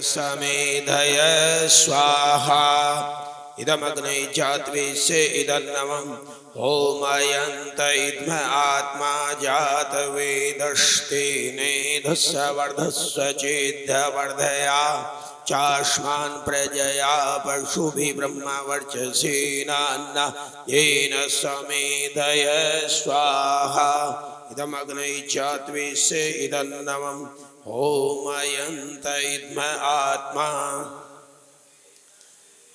समेधय स्वाहा इदमग्ने जात्वेस्य इदन्नवम् होमयन्त इद्म आत्मा जातवेदस्तेनेधस्य वर्धस्व चेद्यवर्धया चास्मान् प्रजया पशुभिः ब्रह्मवर्चसेनान्न येन समेधय स्वाहा इदमग्ने जात्वेस्य इदन्नवम् होमयन्त इद्म आत्मा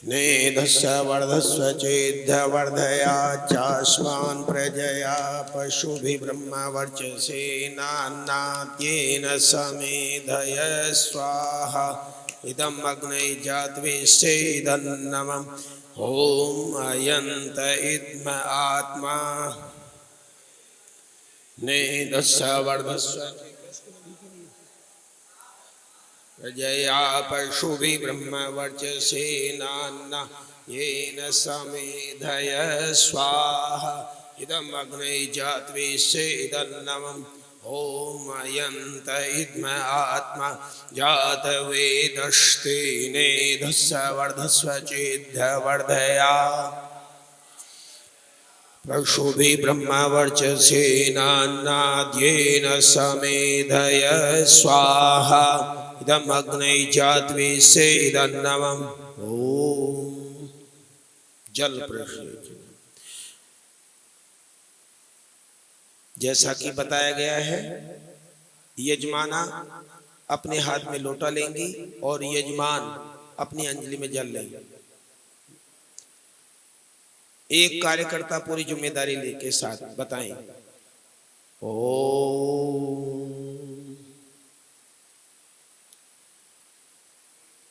नेधस्य वर्धस्व चेद्यवर्धया चास्मान् प्रजया पशुभिः ब्रह्मवर्चसेनान्नाद्येन समेधय स्वाहा इदम् अग्ने जात्वेस्य इदन्नवम् होमयन्त इद्म आत्मा नेधस्य वर्धस्व प्रजया पशुभिः ब्रह्मवर्चसेनान्न येन समेधय स्वाहा इदम् अग्ने जात्वेस्य इदन्नवम् होमयन्त इद्म आत्मा जातवेदस्तेनेधस्य वर्धस्व चेद्यवर्धया पशुभिः ब्रह्मवर्चसेनान्नाद्येन समेधय स्वाहा इदम् अग्ने जात्वेस्य इदन्नवम् ओम जल प्रक्षेप। जैसा कि बताया गया है, यजमाना अपने हाथ में लोटा लेंगी और यजमान अपनी अंजलि में जल लेंगे। एक कार्यकर्ता पूरी जिम्मेदारी लेके साथ बताएं। ओम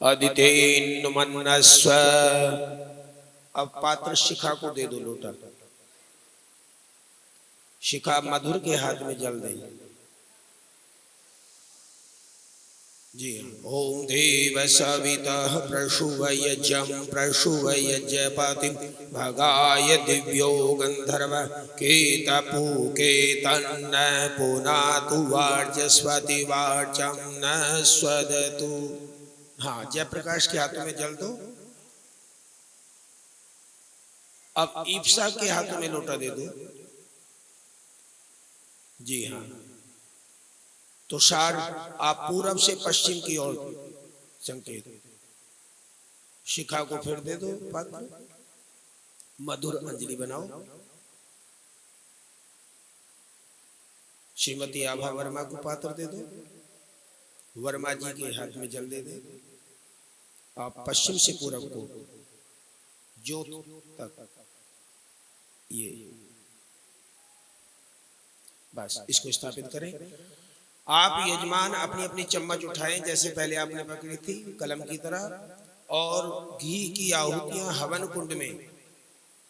अदितेन्नुमन्नस्व। अब पात्र शिखा को दे दो लोटा। शिखा मधुर के हाथ में जल दें। जी ओम देव सवितः प्रशुवयजं प्रशुवयजपतिं भगाय दिव्यो गंधर्व केतपूकेतन्न पुनातु वार्चस्वति वार्चं न स्वदतु। हाँ, जयप्रकाश के हाथों में जल दो। अब ईप्सा के हाथों में लोटा दे दो। जी हाँ, तुषार आप पूरब से पश्चिम की ओर संकेत। शिखा को फिर दे दो पात्र। मधुर अंजलि बनाओ। श्रीमती आभा वर्मा को पात्र दे दो। वर्मा जी के हाथ में जल दे दे। आप पश्चिम से पूरब को ज्योत तक ये बस इसको स्थापित करें। आप यजमान अपनी अपनी चम्मच उठाएं, जैसे पहले आपने पकड़ी थी कलम की तरह, और घी की आहुतियां हवन कुंड में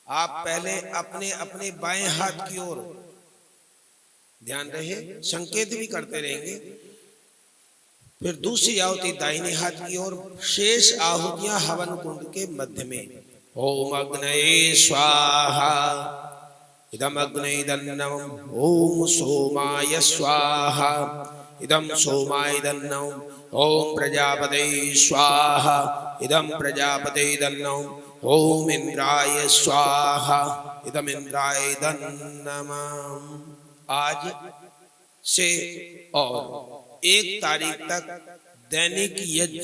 आप पहले अपने अपने बाएं हाथ की ओर, ध्यान रहे संकेत भी करते रहेंगे, फिर दूसरी आहुति दाहिने हाथ की ओर, शेष आहुतियां हवन कुंड के मध्य में। ओम अग्नये स्वाहा इदम् अग्ने इदन्नवम् ओम सोमाय स्वाहा इदं सोमाय इदन्नवम् ओम प्रजापते स्वाहा इदं प्रजापते इदन्नवम् ओम इंद्राय स्वाहा इदम् इंद्राय इदन्नवम्। आज से और 1 तारीख तक दैनिक यज्ञ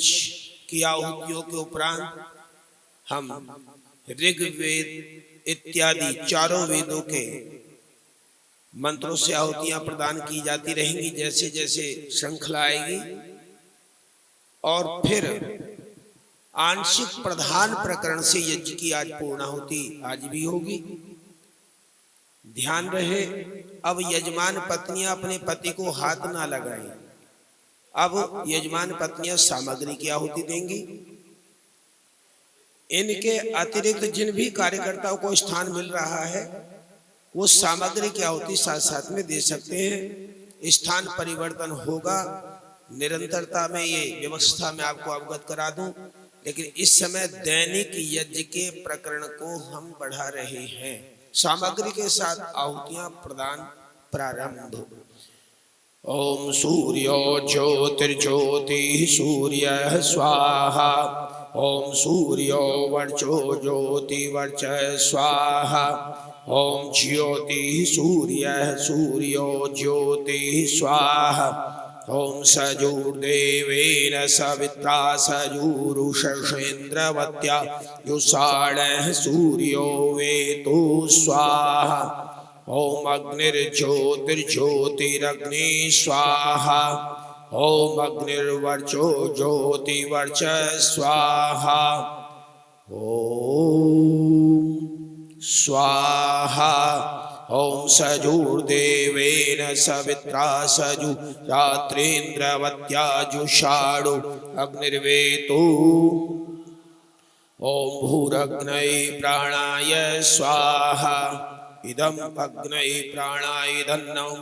की आहुतियों के उपरांत हम ऋग्वेद इत्यादि चारों वेदों के मंत्रों से आहुतियां प्रदान की जाती रहेंगी जैसे जैसे श्रृंखला आएगी। और फिर आंशिक प्रधान प्रकरण से यज्ञ की आज पूर्णाहुति आज भी होगी। ध्यान रहे, अब यजमान पत्नियां अपने पति को हाथ ना लगाएं। अब यजमान पत्नियां सामग्री की आहुति देंगी। इनके अतिरिक्त जिन भी कार्यकर्ताओं को स्थान मिल रहा है वो सामग्री की आहुति साथ साथ में दे सकते हैं। स्थान परिवर्तन होगा, निरंतरता में ये व्यवस्था मैं आपको अवगत करा दूं, लेकिन इस समय दैनिक यज्ञ के प्रकरण को हम बढ़ा रहे हैं। सामग्री के साथ आहुतियां प्रदान प्रारंभ। ओम सूर्यो ज्योतिर्ज्योतिः सूर्यः स्वाहा। ओम सूर्यो वर्चो ज्योतिर्वर्चः स्वाहा। ओम ज्योतिः सूर्यः सूर्यो ज्योतिः स्वाहा। ओम सजुर्देवेन सवित्रा सजुरुषेन्द्रवत्या युषाणः सूर्यो वेतु स्वाहा। ओम अग्निर्ज्योतिर्ज्योतिरग्नि स्वाहा। ओम अग्निर्वर्चो ज्योतिवर्च स्वाहा। ओम स्वाहा। ओम सजुर्देवेन सवित्रा सजु रात्रेन्द्रवत्या जुषाणु अग्निर्वेतु। ओम भूरग्नये प्राणाय स्वाहा। इदम अग्नये प्राणाय दन्नम्।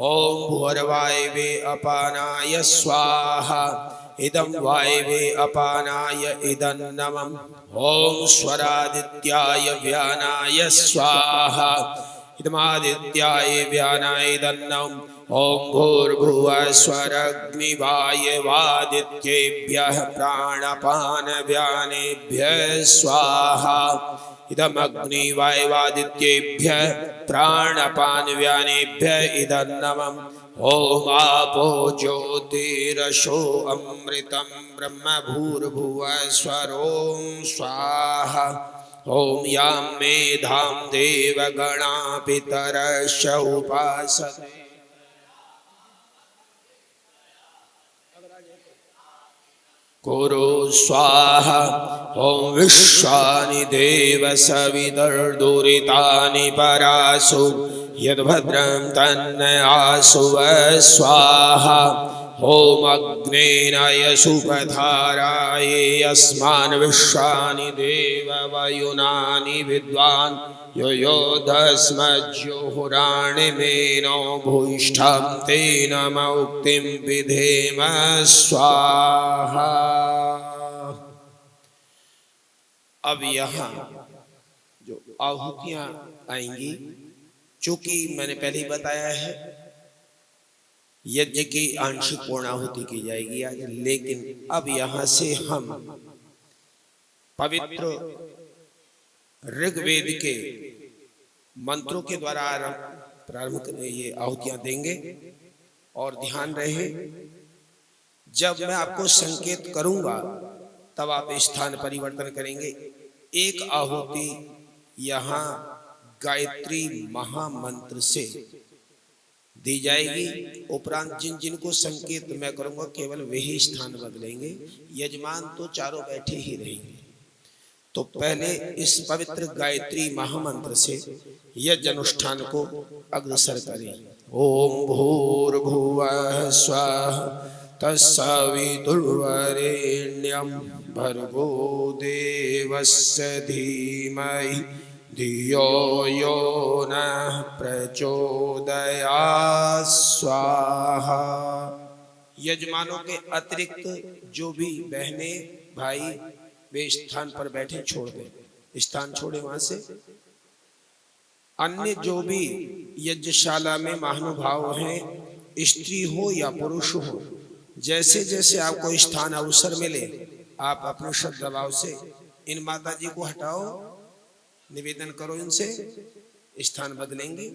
ओम भूर्वायवे अपानाय स्वाहा। इदम वायवे अपानाय इदन्नमम्। ओम स्वरादित्याय व्यानाय स्वाहा। इदमादित्याय व्यानाय दन्नम्। ओम भूर्भुवः स्वरग्निवायवादित्येभ्यः प्राणपानव्यानेभ्यः स्वाहा। इदमग्निवायवादित्येभ्यः प्राणपानव्यानेभ्यः इदन्नमम्। ओम आपो ज्योतिरसो अमृतं ब्रह्म भूर्भुवः स्वरों स्वाहा। ओम यां मेधां देवगणा पितरश्च उपासते। कुरु स्वाहा। ओम विश्वानि देव सवितर्दुरितानि परासु यद्भद्रं तन्न आसु स्वाहा। ओम अग्नेनाय सुपधाराये अस्मान् विश्वानि देव वयुनानि विद्वान् यो यो दस्मज्जुहुराणिमेनो भूयिष्ठं तेन मौक्तिं विधेम स्वाहा। अब यहाँ जो आहुतियां आएंगी, चूंकि मैंने पहले ही बताया है यज्ञ की आंशिक पूर्णाहुति की जाएगी आज, लेकिन अब यहां से हम पवित्र ऋग्वेद के मंत्रों के द्वारा प्रारंभ करने ये आहुतियां देंगे। और ध्यान रहे, जब मैं आपको संकेत करूंगा तब आप स्थान परिवर्तन करेंगे। एक आहुति यहाँ गायत्री महामंत्र से दी जाएगी। उपरांत जिन जिनको संकेत मैं करूंगा केवल वही स्थान बदलेंगे, यजमान तो चारों बैठे ही रहेंगे। तो पहले इस पवित्र गायत्री महामंत्र से यज्ञ अनुष्ठान को अग्रसर करें। ओम भूर्भुवः स्वः तत्सवितुर्वरेण्यं भर्गो देवस्य धीमहि धियो यो नः प्रचोदयात् स्वाहा। यजमानों के अतिरिक्त जो भी बहनें भाई वे स्थान पर बैठे छोड़ दें, स्थान छोड़े वहां से। अन्य जो भी यज्ञशाला में महानुभाव हैं, स्त्री हो या पुरुष हो, जैसे जैसे आपको स्थान अवसर मिले आप अपने श्रद्धा भाव से इन माता जी को हटाओ, निवेदन करो, इनसे स्थान बदलेंगे।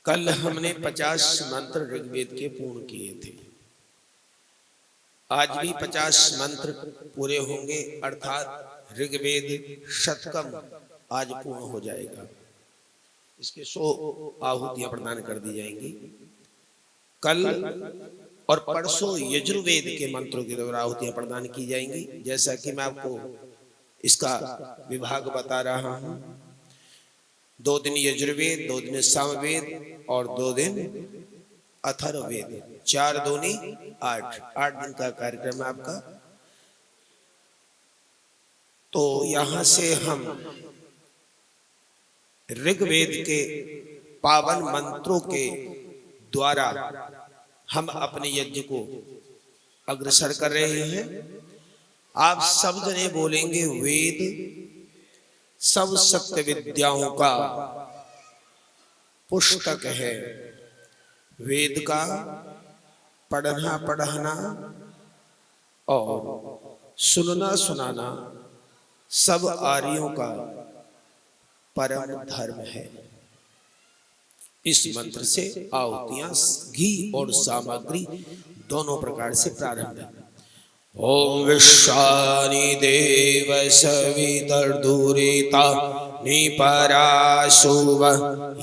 कल हमने 50 मंत्र ऋग्वेद के पूर्ण किए थे। आज भी 50 मंत्र पूरे होंगे, अर्थात ऋग्वेद शतकम आज पूर्ण हो जाएगा। इसके 100 आहुतियां प्रदान कर दी जाएंगी। कल और परसों यजुर्वेद के मंत्रों के द्वारा आहुतियां प्रदान की जाएंगी। जैसा कि मैं आपको इसका विभाग बता रहा हूं, 2 दिन यजुर्वेद, 2 दिन सामवेद और 2 दिन अथर्ववेद, 4 दूनी 8 दिन का कार्यक्रम है आपका। तो यहां से हम ऋग्वेद के पावन मंत्रों के द्वारा हम अपने यज्ञ को अग्रसर कर रहे हैं। आप सब जने बोलेंगे वेद सब सत्य विद्याओं का पुस्तक है। वेद का पढ़ना पढ़ाना और सुनना सुनाना सब आर्यों का परम धर्म है। इस मंत्र से आहुतियां घी और सामग्री दोनों प्रकार से प्रारंभ है। ओम विश्वानि देव सवितर्दुरिता निपराशुव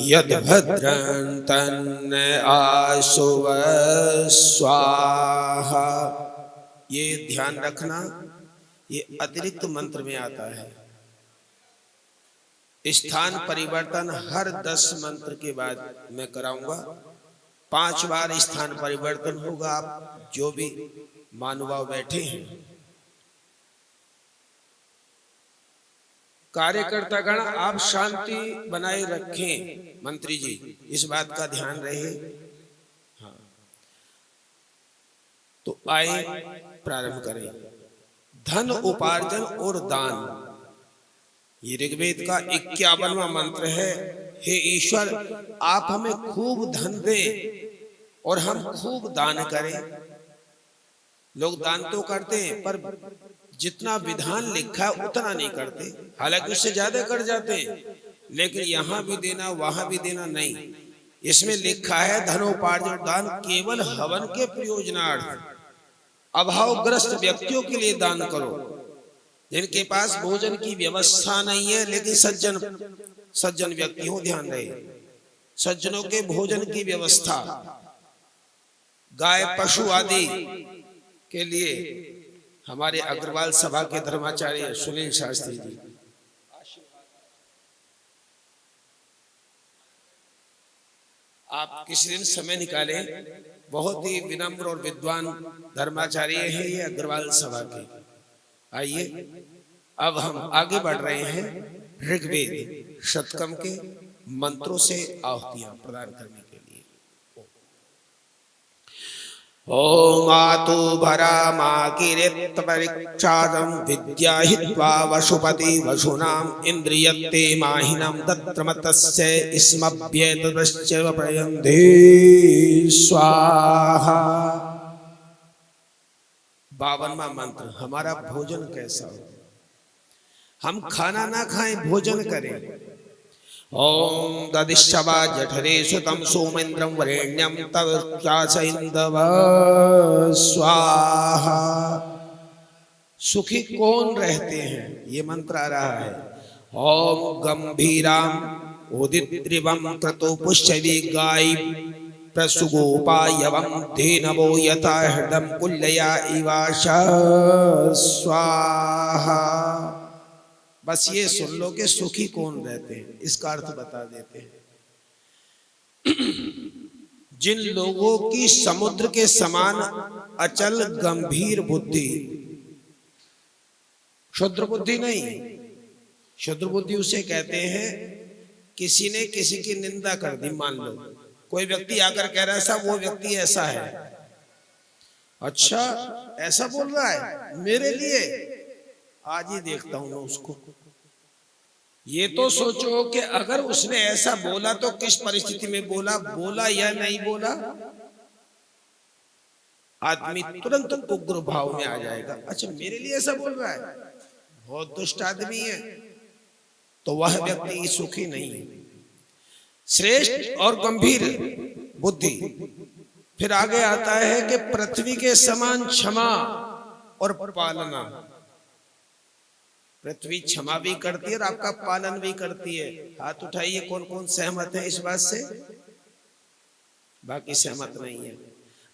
यद भद्रं तन्न आशुव स्वाहा। ये ध्यान रखना, ये अतिरिक्त मंत्र में आता है। स्थान परिवर्तन हर 10 मंत्र के बाद मैं कराऊंगा। 5 बार स्थान परिवर्तन होगा। आप जो भी महानुभाव बैठे हैं, कार्यकर्ता गण, आप शांति बनाए रखें। मंत्री जी इस बात का ध्यान रहे। हाँ, तो आए प्रारंभ करें। धन उपार्जन और दान, ये ऋग्वेद का 51वां मंत्र है। हे ईश्वर, आप हमें खूब धन दें और हम खूब दान करें। लोग दान तो करते हैं पर जितना विधान लिखा है उतना नहीं करते, हालांकि उससे ज्यादा कर जाते हैं, लेकिन यहां भी देना वहां भी देना नहीं। इसमें लिखा है धनोपार्जन दान केवल हवन के प्रयोजनार्थ, अभावग्रस्त व्यक्तियों के लिए दान करो, जिनके पास भोजन की व्यवस्था नहीं है। लेकिन सज्जन व्यक्ति हो, ध्यान रहे, सज्जनों के भोजन की व्यवस्था, गाय पशु आदि के लिए हमारे अग्रवाल सभा के धर्माचार्य सुनील शास्त्री जी, आप किसी दिन समय निकालें। बहुत ही विनम्र और विद्वान धर्माचार्य हैं ये अग्रवाल सभा के। आइए अब हम आगे बढ़ रहे हैं ऋग्वेद शतकम के मंत्रों से आहुतियां प्रदान करने के लिए। ओम आतु भरा माकिरित परीक्षादं विद्या हित्वा वशुपति वशुनाम इंद्रियते माहिनम तत्रमतस्य स्मभ्येतदश्च प्रयन्धे स्वाहा। 52वां मंत्र, हमारा भोजन कैसा हो। हम खाना ना खाएं, भोजन करें। ओम ददिशवा जठरे सुतम सोमेन्द्रं वरेण्यं तव चासइन्दव स्वाहा। सुखी कौन रहते हैं, ये मंत्र आ रहा है। ओम गंभीराम उदित्रिवं क्रतु पुष्यवी गाय प्रसुगोपायवं धेनवो यथा हृदं कुल्लया इवाशा स्वाहा। बस ये सुन लो कि सुखी कौन रहते हैं, इसका अर्थ बता देते हैं। जिन लोगों की समुद्र के समान अचल गंभीर बुद्धि, क्षुद्र बुद्धि नहीं, क्षुद्र बुद्धि उसे कहते हैं किसी ने किसी की निंदा कर दी। मान लो कोई व्यक्ति आकर कह रहा है साहब वो व्यक्ति ऐसा है, अच्छा ऐसा बोल रहा है मेरे लिए, आज ही देखता हूं मैं उसको। ये तो सोचो कि अगर उसने ऐसा बोला तो किस परिस्थिति में बोला, बोला या नहीं बोला, आदमी तुरंत उग्र भाव में आ जाएगा। अच्छा मेरे लिए ऐसा बोल रहा है, बहुत दुष्ट आदमी है, तो वह व्यक्ति सुखी नहीं है। श्रेष्ठ और गंभीर बुद्धि। फिर आगे आता है कि पृथ्वी के समान क्षमा और पालना। पृथ्वी क्षमा भी करती है और आपका पालन भी करती है। हाथ उठाइए कौन कौन सहमत है इस बात से, बाकी सहमत नहीं है।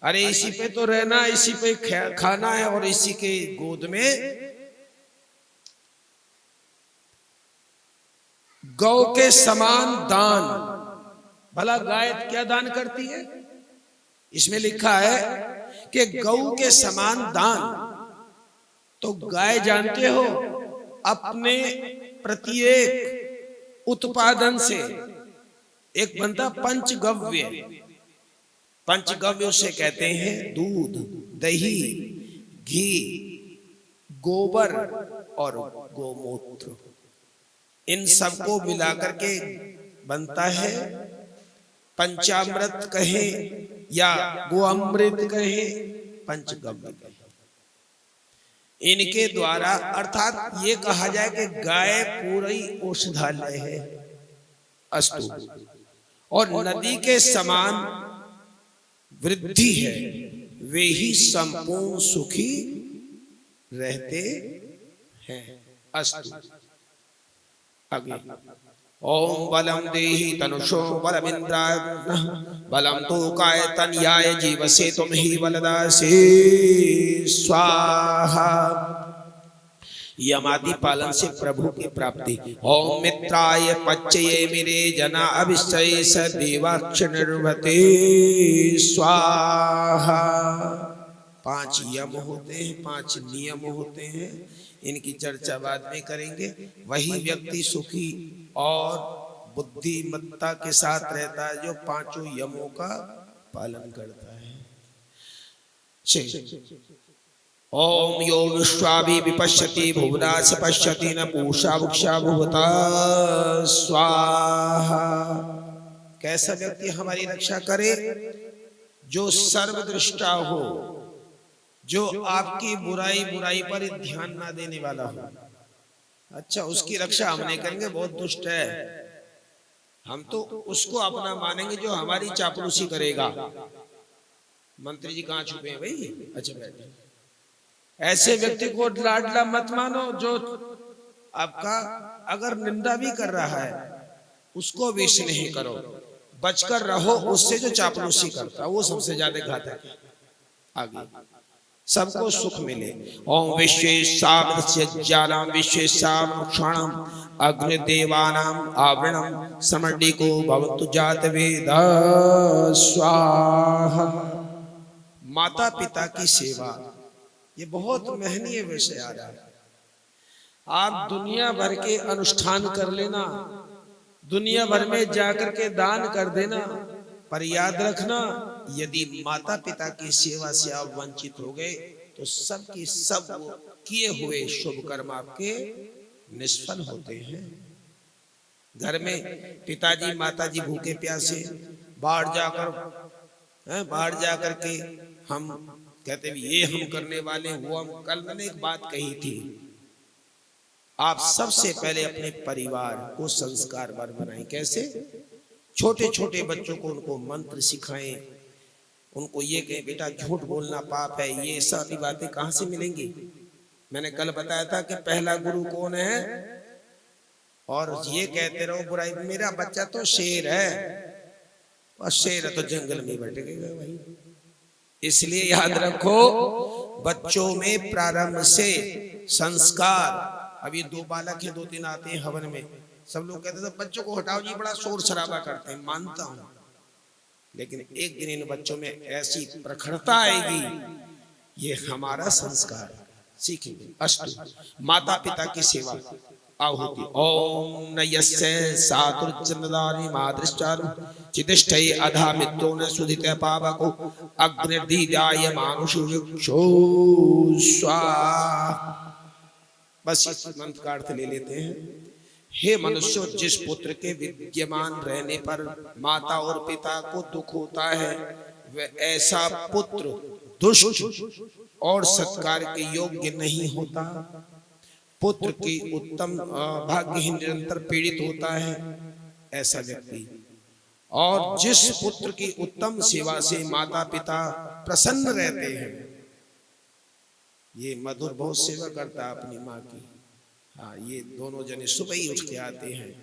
अरे इसी पे तो रहना, इसी पे खाना है और इसी के गोद में गौ के समान दान। भला गाय क्या दान करती है, इसमें लिखा है कि गौ के समान दान। तो गाय जानते हो अपने प्रत्येक उत्पादन से एक बनता पंचगव्य। पंचगव्य उसे कहते हैं दूध, दही, घी, गोबर और गोमूत्र, इन सबको मिलाकर के बनता है पंचामृत कहे या गोअमृत कहे, पंचगव्य कहे। इनके द्वारा अर्थात ये कहा जाए कि गाय पूरी औषधालय है, अस्तु, और नदी के समान वृद्धि है, वे ही संपूर्ण सुखी रहते हैं, अस्तु। आगे ओम बलम देहि तनुषो बलमिंद्राय बलम तो काय तनयाय जीवसे तुम ही बलदासे स्वाहा। यमादि पालन से प्रभु की प्राप्ति। ओम मित्राय पच्चये मेरे जना अभिषय सदेवाक्ष निर्भते स्वाहा। 5 यम होते हैं, 5 नियम होते हैं, इनकी चर्चा बाद में करेंगे। वही व्यक्ति सुखी और बुद्धिमत्ता के साथ रहता है जो 5 यमों का पालन करता है। ओम यो विश्वाभि विपश्यति भुवनास पश्यति न पूषा वुक्षा भुवता स्वाहा। कैसा व्यक्ति हमारी रक्षा करे? जो सर्वदृष्टा हो, जो आपकी बुराई पर ध्यान ना देने वाला हो। अच्छा, उसकी रक्षा हम नहीं करेंगे, बहुत दुष्ट है, हम तो उसको अपना मानेंगे जो हमारी चापलूसी करेगा। मंत्री जी कहाँ छुपे हैं भाई? अच्छा बैठे। ऐसे व्यक्ति को लाडला मत मानो, जो आपका अगर निंदा भी कर रहा है उसको विष नहीं करो, बचकर रहो उससे जो चापलूसी करता, वो सबसे ज्यादा घातक है। आगे सबको सुख मिले। ओम विश्वेशाम विश्वेशाम क्षणम अग्निदेवानाम आवरणम समर्डिको भवतु जात वेद स्वाहा। माता पिता की सेवा, ये बहुत महनीय विषय आ रहा है। आप दुनिया भर के अनुष्ठान कर लेना, दुनिया भर में जाकर के दान कर देना, पर याद रखना यदि माता पिता की सेवा से आप वंचित हो गए तो सब की सब किए हुए शुभ कर्म आपके निष्फल होते हैं। घर में पिताजी माताजी भूखे प्यासे बाहर जाकर के हम कहते हैं ये हम करने वाले हुआ। कल मैंने एक बात कही थी, आप सबसे पहले अपने परिवार को संस्कारवान बनाएं। कैसे? छोटे छोटे बच्चों को उनको मंत्र सिखाएं, उनको ये कहे बेटा झूठ बोलना पाप है, ये सारी बातें कहाँ से मिलेंगी? मैंने कल बताया था कि पहला गुरु कौन है, और ये कहते रहो बुराई। मेरा बच्चा तो शेर है, और शेर है तो जंगल में भटकेगा भाई। इसलिए याद रखो, बच्चों में प्रारंभ से संस्कार। अभी 2 बालक हैं, 2-3 आते हैं हवन में, सब लोग कहते थे बच्चों को हटाओ जी, बड़ा शोर शराबा करते हैं। मानता हूं, लेकिन एक दिन इन बच्चों में ऐसी प्रखरता आएगी, ये हमारा संस्कार सीखेंगे। अस्तु, माता पिता की सेवा आहुति। ओम नयस्य सातुर्चंदानि मादृश्चारु चितिष्ठै अधा मित्रो न सुधित पावको अग्निर्दीदाय मानुषुक्षो स्वाहा। बस इस मंत्र का अर्थ ले लेते हैं। हे मनुष्य, जिस पुत्र के विद्यमान रहने पर माता और पिता को दुख होता है, वह ऐसा पुत्र दुष्ट और सत्कार के योग्य नहीं होता। पुत्र की उत्तम भाग्यहीन निरंतर पीड़ित होता है ऐसा व्यक्ति। और जिस पुत्र की उत्तम सेवा से माता पिता प्रसन्न रहते हैं, ये मधुर बहुत सेवा करता है अपनी माँ की। हाँ, ये दोनों जने सुबह ही उठ के आते हैं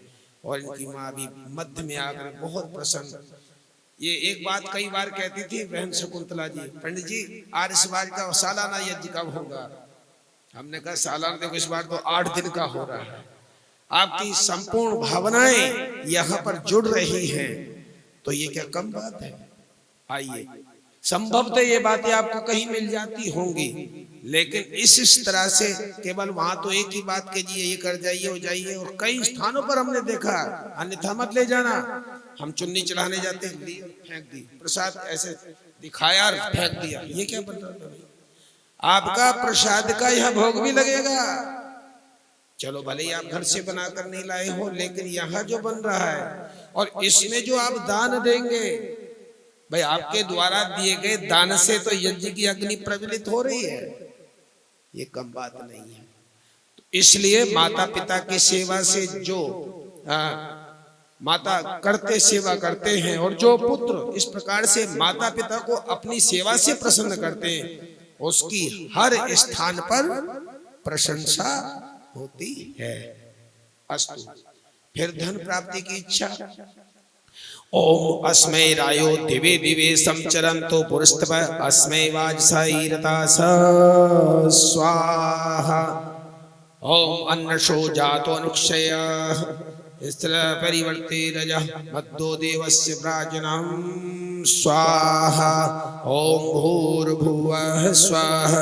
और इनकी माँ भी मध्य में आकर बहुत प्रसन्न। ये एक बात कई बार कहती थी बहन शकुंतला जी, पंडित जी आर्य समाज का सालाना यज्ञ कब होगा? हमने कहा सालाना देखो, इस बार तो 8 दिन का हो रहा है। आपकी संपूर्ण भावनाएं यहाँ पर जुड़ रही हैं, तो ये क्या कम बात है? आइए, संभवतः ये बातें आपको कहीं मिल जाती होंगी, लेकिन इस तरह से केवल वहां तो एक ही बात कीजिए, ये कर जाइए हो जाइए। और कई स्थानों पर हमने देखा, अन्यथा मत ले जाना। हम चुन्नी चढ़ाने जाते फेंक दी, प्रसाद ऐसे दिखाया फेंक दिया, ये क्या बन रहा है? आपका प्रसाद का यह भोग भी लगेगा। चलो भले ही आप घर से बनाकर नहीं लाए हो, लेकिन यहाँ जो बन रहा है और इसमें जो आप दान देंगे, भाई आपके द्वारा दिए गए दान से तो यज्ञ की अग्नि प्रज्वलित हो रही है, ये कम बात नहीं है। तो इसलिए माता पिता की सेवा से जो माता करते सेवा करते हैं और जो पुत्र इस प्रकार से माता पिता को अपनी सेवा से प्रसन्न करते हैं, उसकी हर स्थान पर प्रशंसा होती है। अस्तु। फिर धन प्राप्ति की इच्छा। ओम अस्मै रायो दिवे दिवे संचरन्तो पुरस्तव अस्मै वाजसाईरता स्वाहा। ओम अन्नशो जातो अनुक्षयः स्त्र परिवर्ते रजः मद्दो देवस्य प्राजनं स्वाहा। ओम भूर्भुवः स्वः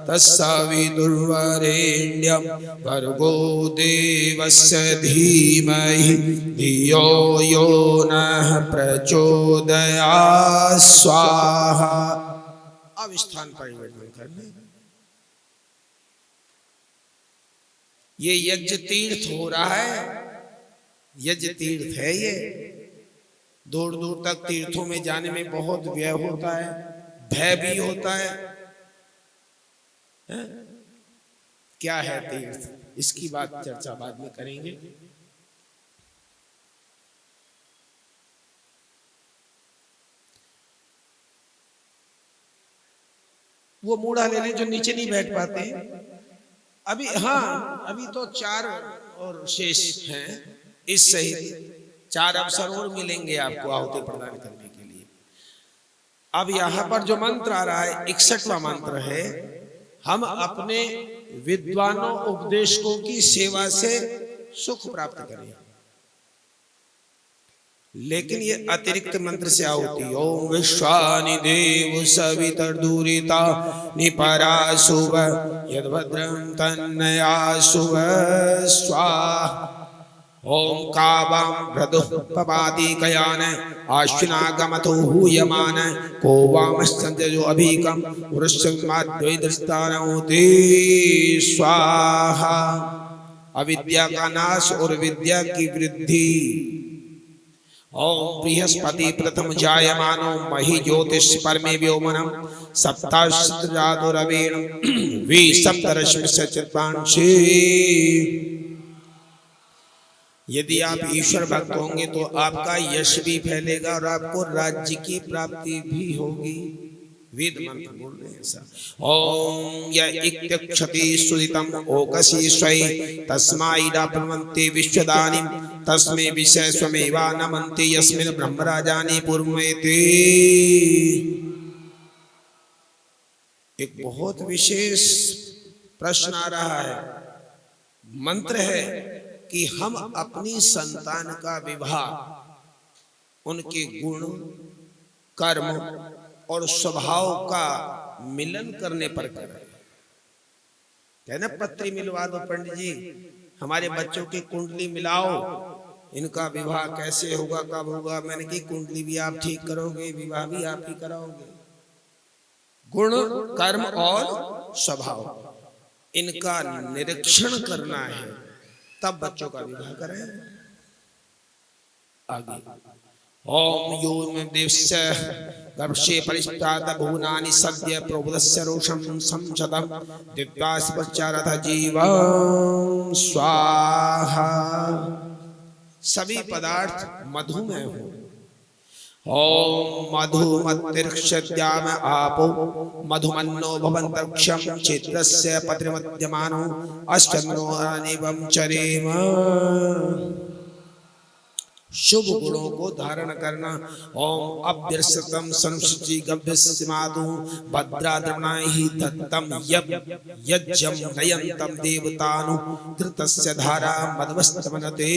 तत्सवितुर्वरेण्यं भर्गो देवस्य धीमहि धियो यो नः प्रचोदयात् स्वाहा। अब स्थान परिवर्तन करने। ये यज्ञ तीर्थ हो रहा है, यज्ञ तीर्थ है ये। दूर दूर तक तीर्थों में जाने में बहुत व्यय होता है, भय भी होता है। क्या है तीर्थ, इसकी बात चर्चा बाद में करेंगे। वो मूढ़ा ले लें जो नीचे नहीं बैठ पाते। अभी हाँ, अभी तो 4 और शेष हैं, इस सहित 4 अवसर और मिलेंगे आपको आहुति प्रदान करने के लिए। अब यहाँ पर जो मंत्र आ रहा है 61वां मंत्र है, हम अपने विद्वानों उपदेशकों की सेवा से सुख प्राप्त करें। लेकिन ये अतिरिक्त मंत्र से आहुति। ओम विश्वानि देव सवितर्दूरिता निपराशुभ यद्भद्रं तन्नयाशुभ स्वाहा। ओम कावां भ्रदुः पपाति कयान आश्विनागमतो हूयमान को वामश्चन्द्रजो अभीकं वृश्चिकमाद्वैदस्तानोति स्वाहा। अविद्या का नाश और विद्या की वृद्धि। ओम बृहस्पति प्रथम जायमानो मही ज्योतिष परमे व्योमनम सप्ताश्चरादुरवेण वी सप्तरश्मि सचितांशे। यदि आप ईश्वर भक्त होंगे तो आपका यश भी फैलेगा और आपको राज्य की प्राप्ति भी होगी। वेद मंत्र बोल रहे हैं ऐसा। ओम य इत्यक्षति सुदितम ओकसी स्वै तस्माइडा प्रमन्ते विश्वदानिं तस्मै विषय स्वमेवा नमन्ते यस्मिन् ब्रह्मराजानि पूर्वमेते। एक बहुत विशेष प्रश्न आ रहा है, मंत्र है कि हम अपनी संतान का विवाह उनके गुण, कर्म और स्वभाव का मिलन करने पर करें। कहना पत्री मिलवा दो पंडित जी, हमारे बच्चों की कुंडली मिलाओ, इनका विवाह कैसे होगा, कब होगा। मैंने की कुंडली भी आप ठीक करोगे, विवाह भी आप ही कराओगे। गुण, कर्म और स्वभाव इनका निरीक्षण करना है, तब बच्चों का विवाह करें। आगे। ओम योम देवस्य गर्भे परिष्टात भुवनानि सद्य प्रबुदस्य रोषं संशतम दिव्यास पश्चारथ जीवं स्वाहा। सभी पदार्थ मधुमय हो। ओम मधुमतिर्क्षद्याम आपो मधुमन्नो भवन्तर्क्षं क्षेत्रस्य पत्रिमध्यमानो अष्टमनो अनिवं चरेम। शुभ गुणों को धारण करना। ओम अभ्यर्षतम संशुचि गभ्यस्मादु भद्राद्रणाहि दत्तम यज्ञं नयन्तं देवतानु धृतस्य धारा मदवस्तमनते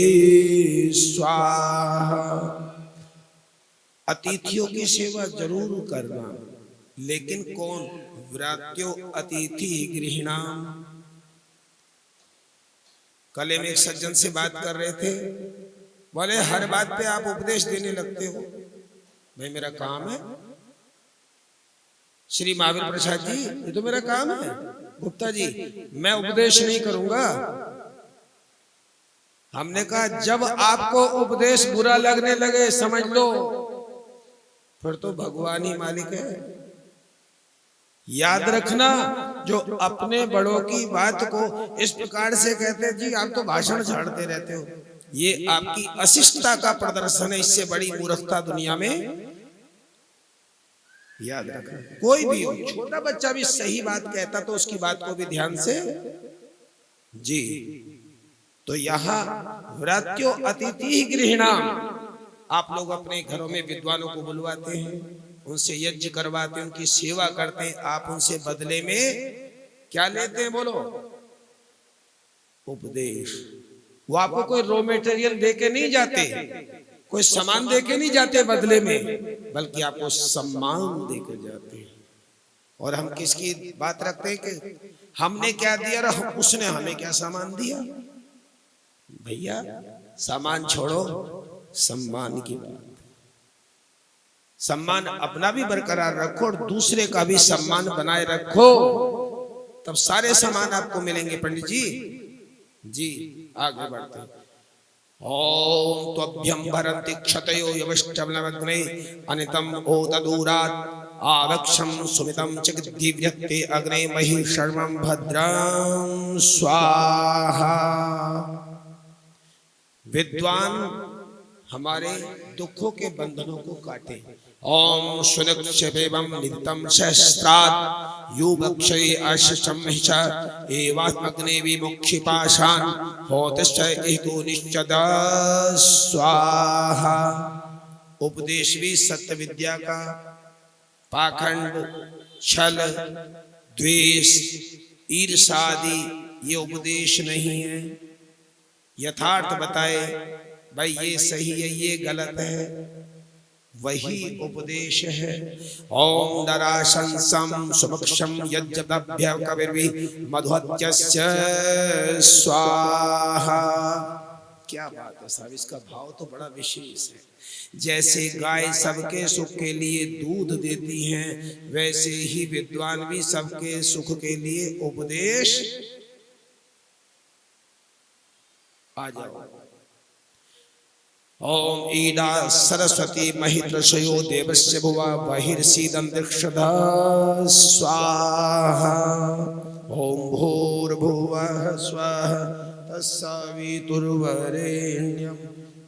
स्वाहा। अतिथियों की सेवा जरूर करना, लेकिन कौन? व्रात्यो अतिथि गृहिणाम। कल हम एक सज्जन से बात कर रहे थे, बोले हर बात पे आप उपदेश देने लगते हो। भाई मेरा काम है, श्री महावीर प्रसाद जी, ये तो मेरा काम है। गुप्ता जी, मैं उपदेश नहीं करूंगा। हमने कहा जब आपको उपदेश बुरा लगने लगे समझ लो फिर तो भगवान ही मालिक है। याद रखना, जो अपने बड़ों की बात को इस प्रकार से कहते जी आप तो भाषण झाड़ते रहते हो, ये आपकी अशिष्टता का प्रदर्शन है। इससे बड़ी मूर्खता दुनिया में याद रखना। कोई भी हो, छोटा बच्चा भी सही बात कहता तो उसकी बात को भी ध्यान से जी। तो यहाँ व्रत्यो अतिथि गृहिणाम, आप लोग अपने घरों में विद्वानों को बुलवाते हैं, उनसे यज्ञ करवाते हैं, उनकी सेवा करते हैं। आप उनसे बदले में क्या लेते हैं बोलो? उपदेश। वो आपको कोई रॉ मटेरियल दे के नहीं जाते, कोई सामान दे के नहीं जाते बदले में, बल्कि आपको सम्मान दे के जाते हैं। और हम किसकी बात रखते हैं कि हमने क्या दिया और उसने हमें क्या सामान दिया? भैया सामान छोड़ो, सम्मान की बात। सम्मान अपना भी बरकरार रखो और दूसरे का भी सम्मान बनाए रखो, तब सारे सम्मान आपको मिलेंगे। पंडित जी जी आगे बढ़ते हैं। ओम त्वभ्यं भरन्ति क्षतयो यवष्टमलमग्ने अनितम ओतदूरात् आवक्षं सुमितं चिद्दिव्यते अग्ने महि शर्मं भद्रं स्वाहा। विद्वान हमारे दुखों के बंधनों को काटे। ओम सुनक्षेपं नित्यं सहस्रात् युवक्षय अशशं हिषा एवात्मग्ने विमुक्षिपाशान होतश्च इतो निश्चद स्वाहा। उपदेश भी सत्य विद्या का पाखंड, छल, द्वेष, ईर्षादि ये उपदेश नहीं है। यथार्थ बताए भाई ये सही है ये गलत है, वही उपदेश है। ओम नराशंसम सुभक्षम यज्ञभ्य कविर्भि मधुहत्यस्य स्वाहा। क्या बात है साहब, इसका भाव तो बड़ा विशेष है। जैसे गाय सबके सुख के लिए दूध देती है, वैसे ही विद्वान भी सबके सुख के लिए उपदेश। आ जाओ। ओम ईडा सरस्वती महित्रशयो देवस्य भुवा बहिर्सीदं दीक्षदा स्वाहा। ओम भूर्भुवः स्वः तत्सवितुर्वरेण्यं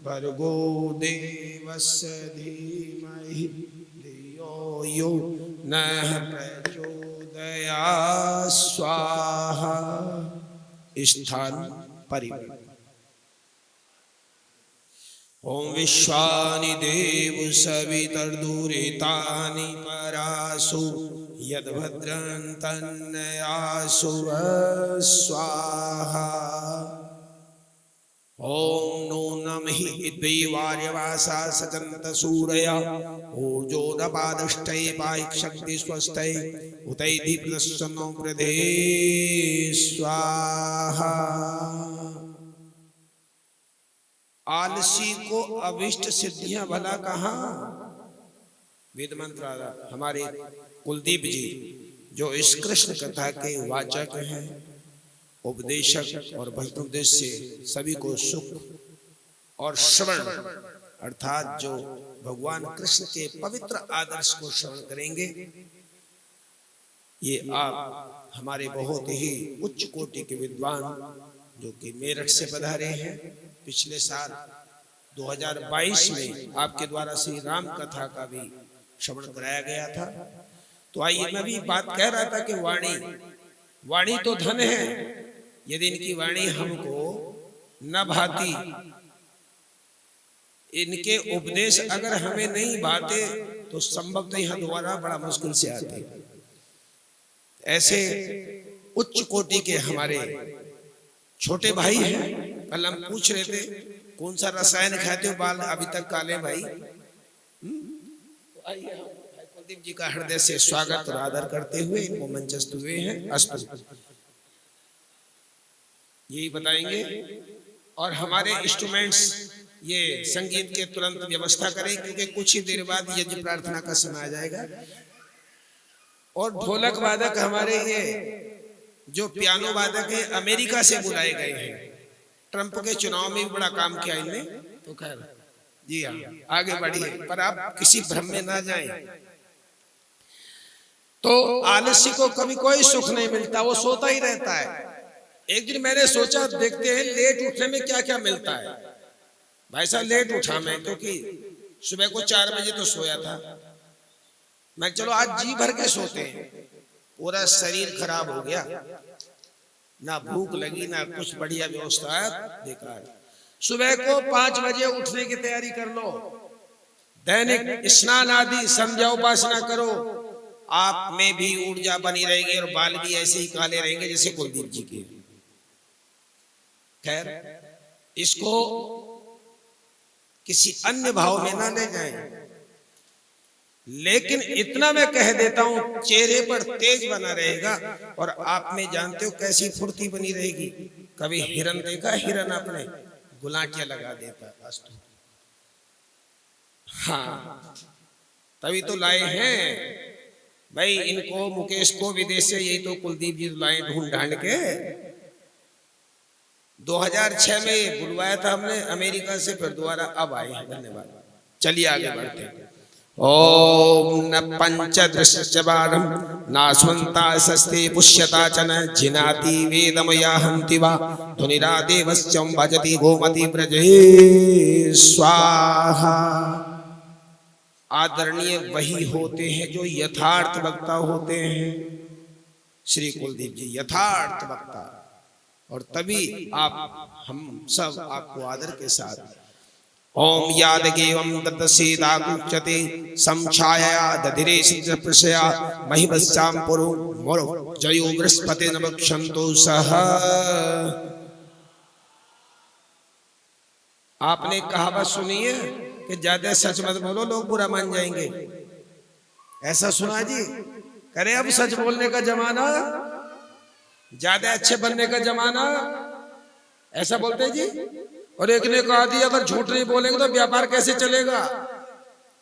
भर्गो देवस्य धीमहि धियो यो नः प्रचोदयात् स्वाहा। स्थान परिवर्तन। ओम विश्वानि देव सवितर्दुरितानि परासु यद्भद्रं तन्नयासु स्वाहा। ओम नूनं हि इद्वैवार्यवासा सचन्त सूरया ऊर्जो न पादष्टै पायक्षक्ति स्वस्तै उतैधि प्रदस्सनो प्रदे स्वाहा। आलसी को अभिष्ट सिद्धियां भला कहाँ? वेद मंत्र हमारे कुलदीप जी जो इस कृष्ण कथा के वाचक हैं, उपदेशक और भक्तोपदेश से सभी को सुख और श्रवण अर्थात जो भगवान कृष्ण के पवित्र आदर्श को श्रवण करेंगे, ये आप हमारे बहुत ही उच्च कोटि के विद्वान जो कि मेरठ से पधारे हैं। पिछले साल 2022 में आपके द्वारा श्री राम कथा का भी श्रवण कराया गया था। तो आइए, मैं भी बात कह रहा था कि वाणी तो धन है, यदि इनकी वाणी हमको न भाती, इनके उपदेश अगर हमें नहीं भाते तो संभवतः यहाँ दोबारा बड़ा मुश्किल से आते। ऐसे उच्च कोटि के हमारे छोटे भाई हैं। कल हम पूछ रहे थे कौन सा रसायन खाते हो बाल अभी तक काले भाई। तो आइए हम भाई कुलदीप जी का हृदय से स्वागत और आदर करते हुए इनको मंचस्थ हुए हैं। अस्तु यही बताएंगे और हमारे इंस्ट्रूमेंट्स ये संगीत के तुरंत व्यवस्था करें, क्योंकि कुछ ही देर बाद यज्ञ प्रार्थना का समय आ जाएगा। और ढोलक वादक हमारे ये जो पियानो वादक है अमेरिका से बुलाए गए हैं। ट्रंप के चुनाव में भी बड़ा काम किया इनने। तो खैर जी हाँ, आगे बढ़िए, पर आप किसी भ्रम में ना जाएं। तो आलसी को कभी कोई सुख नहीं मिलता, वो सोता ही रहता है। एक दिन मैंने सोचा देखते हैं लेट उठने में क्या क्या मिलता है। भाई साहब लेट उठा मैं, क्योंकि सुबह को 4 बजे तो सोया था। मैं चलो आज जी भर के सोते हैं। पूरा शरीर खराब हो गया, ना भूख लगी ना कुछ बढ़िया व्यवस्था है, बेकार। सुबह को 5 बजे उठने की तैयारी कर लो, दैनिक स्नान आदि संध्या उपासना करो, आप में भी ऊर्जा बनी रहेगी और बाल भी ऐसे ही काले रहेंगे जैसे कुलदीप जी के। खैर इसको किसी अन्य भाव में ना ले जाएं, लेकिन इतना मैं कह देता हूं चेहरे पर तेज बना रहेगा और आप में जानते हो कैसी फुर्ती बनी रहेगी। कभी हिरन देखा? हिरन अपने गुलाटियां लगा देता। हाँ तभी तो लाए हैं भाई इनको, मुकेश को विदेश से, यही तो कुलदीप जी लाए ढूंढ ढांड के। 2006 में बुलवाया था हमने अमेरिका से, फिर दोबारा अब आए हैं। धन्यवाद। चलिए आगे बढ़ते हैं। ओम न पंचदृश्यवारम नास्वंता सस्ते पुष्यता च न जिनाति वेदमया हन्ति वा धुनिरादेवस्यं भजति गोमति ब्रजे स्वाहा। आदरणीय वही होते हैं जो यथार्थ वक्ता होते हैं। श्री कुलदीप जी यथार्थ वक्ता, और तभी आप हम सब आपको आदर के साथ ओम यादगेवं दत्तसेदागुच्यते संछाया दधिरे सिद्धप्रशया महिमस्यां पुरो मोरो जयो बृहस्पति नवक्षन्तु सह। आपने कहावत सुनी है कि ज्यादा सच मत बोलो लोग बुरा मान जाएंगे, ऐसा सुना जी? करे अब सच बोलने का जमाना, ज्यादा अच्छे बनने का जमाना, ऐसा बोलते जी। और एक ने कहा दी अगर झूठ नहीं बोलेंगे तो व्यापार कैसे चलेगा?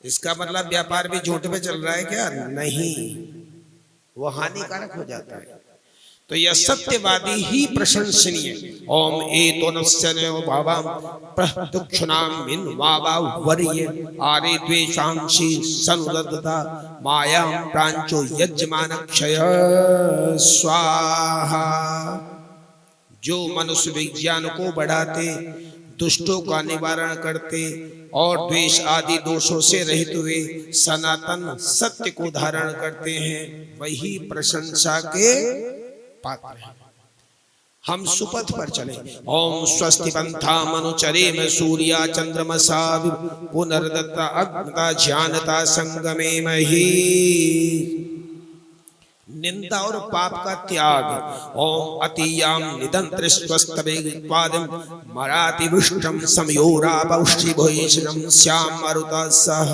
इसका मतलब व्यापार भी झूठ पे चल रहा है क्या? नहीं, वो हानिकारक हो जाता है। तो यह सत्यवादी ही प्रशंसनीय। ओम एतो नस्यनो भावं प्रदुक्षणां मिन वावा वर्य आरे द्वेषांसि सनुदत्ता मायां प्रांचो यजमान क्षय स्वाहा। जो मनुष्य विज्ञान को बढ़ाते, दुष्टों का निवारण करते और द्वेष आदि दोषों से रहित हुए सनातन सत्य को धारण करते हैं, वही प्रशंसा के पात्र हैं। हम सुपथ पर चले। ओम स्वस्ति पंथा मनुचरेम सूर्या चंद्रमसा पुनर्दत्ता अग्नता ज्ञानता संगमे मही। निंदा और पाप का त्याग। ओम अतियाम निदंत्रस्वस्तवेगत्वादिम मरातिविष्टम समयोरापौष्टि भोयेशनम श्याम मरुता सह।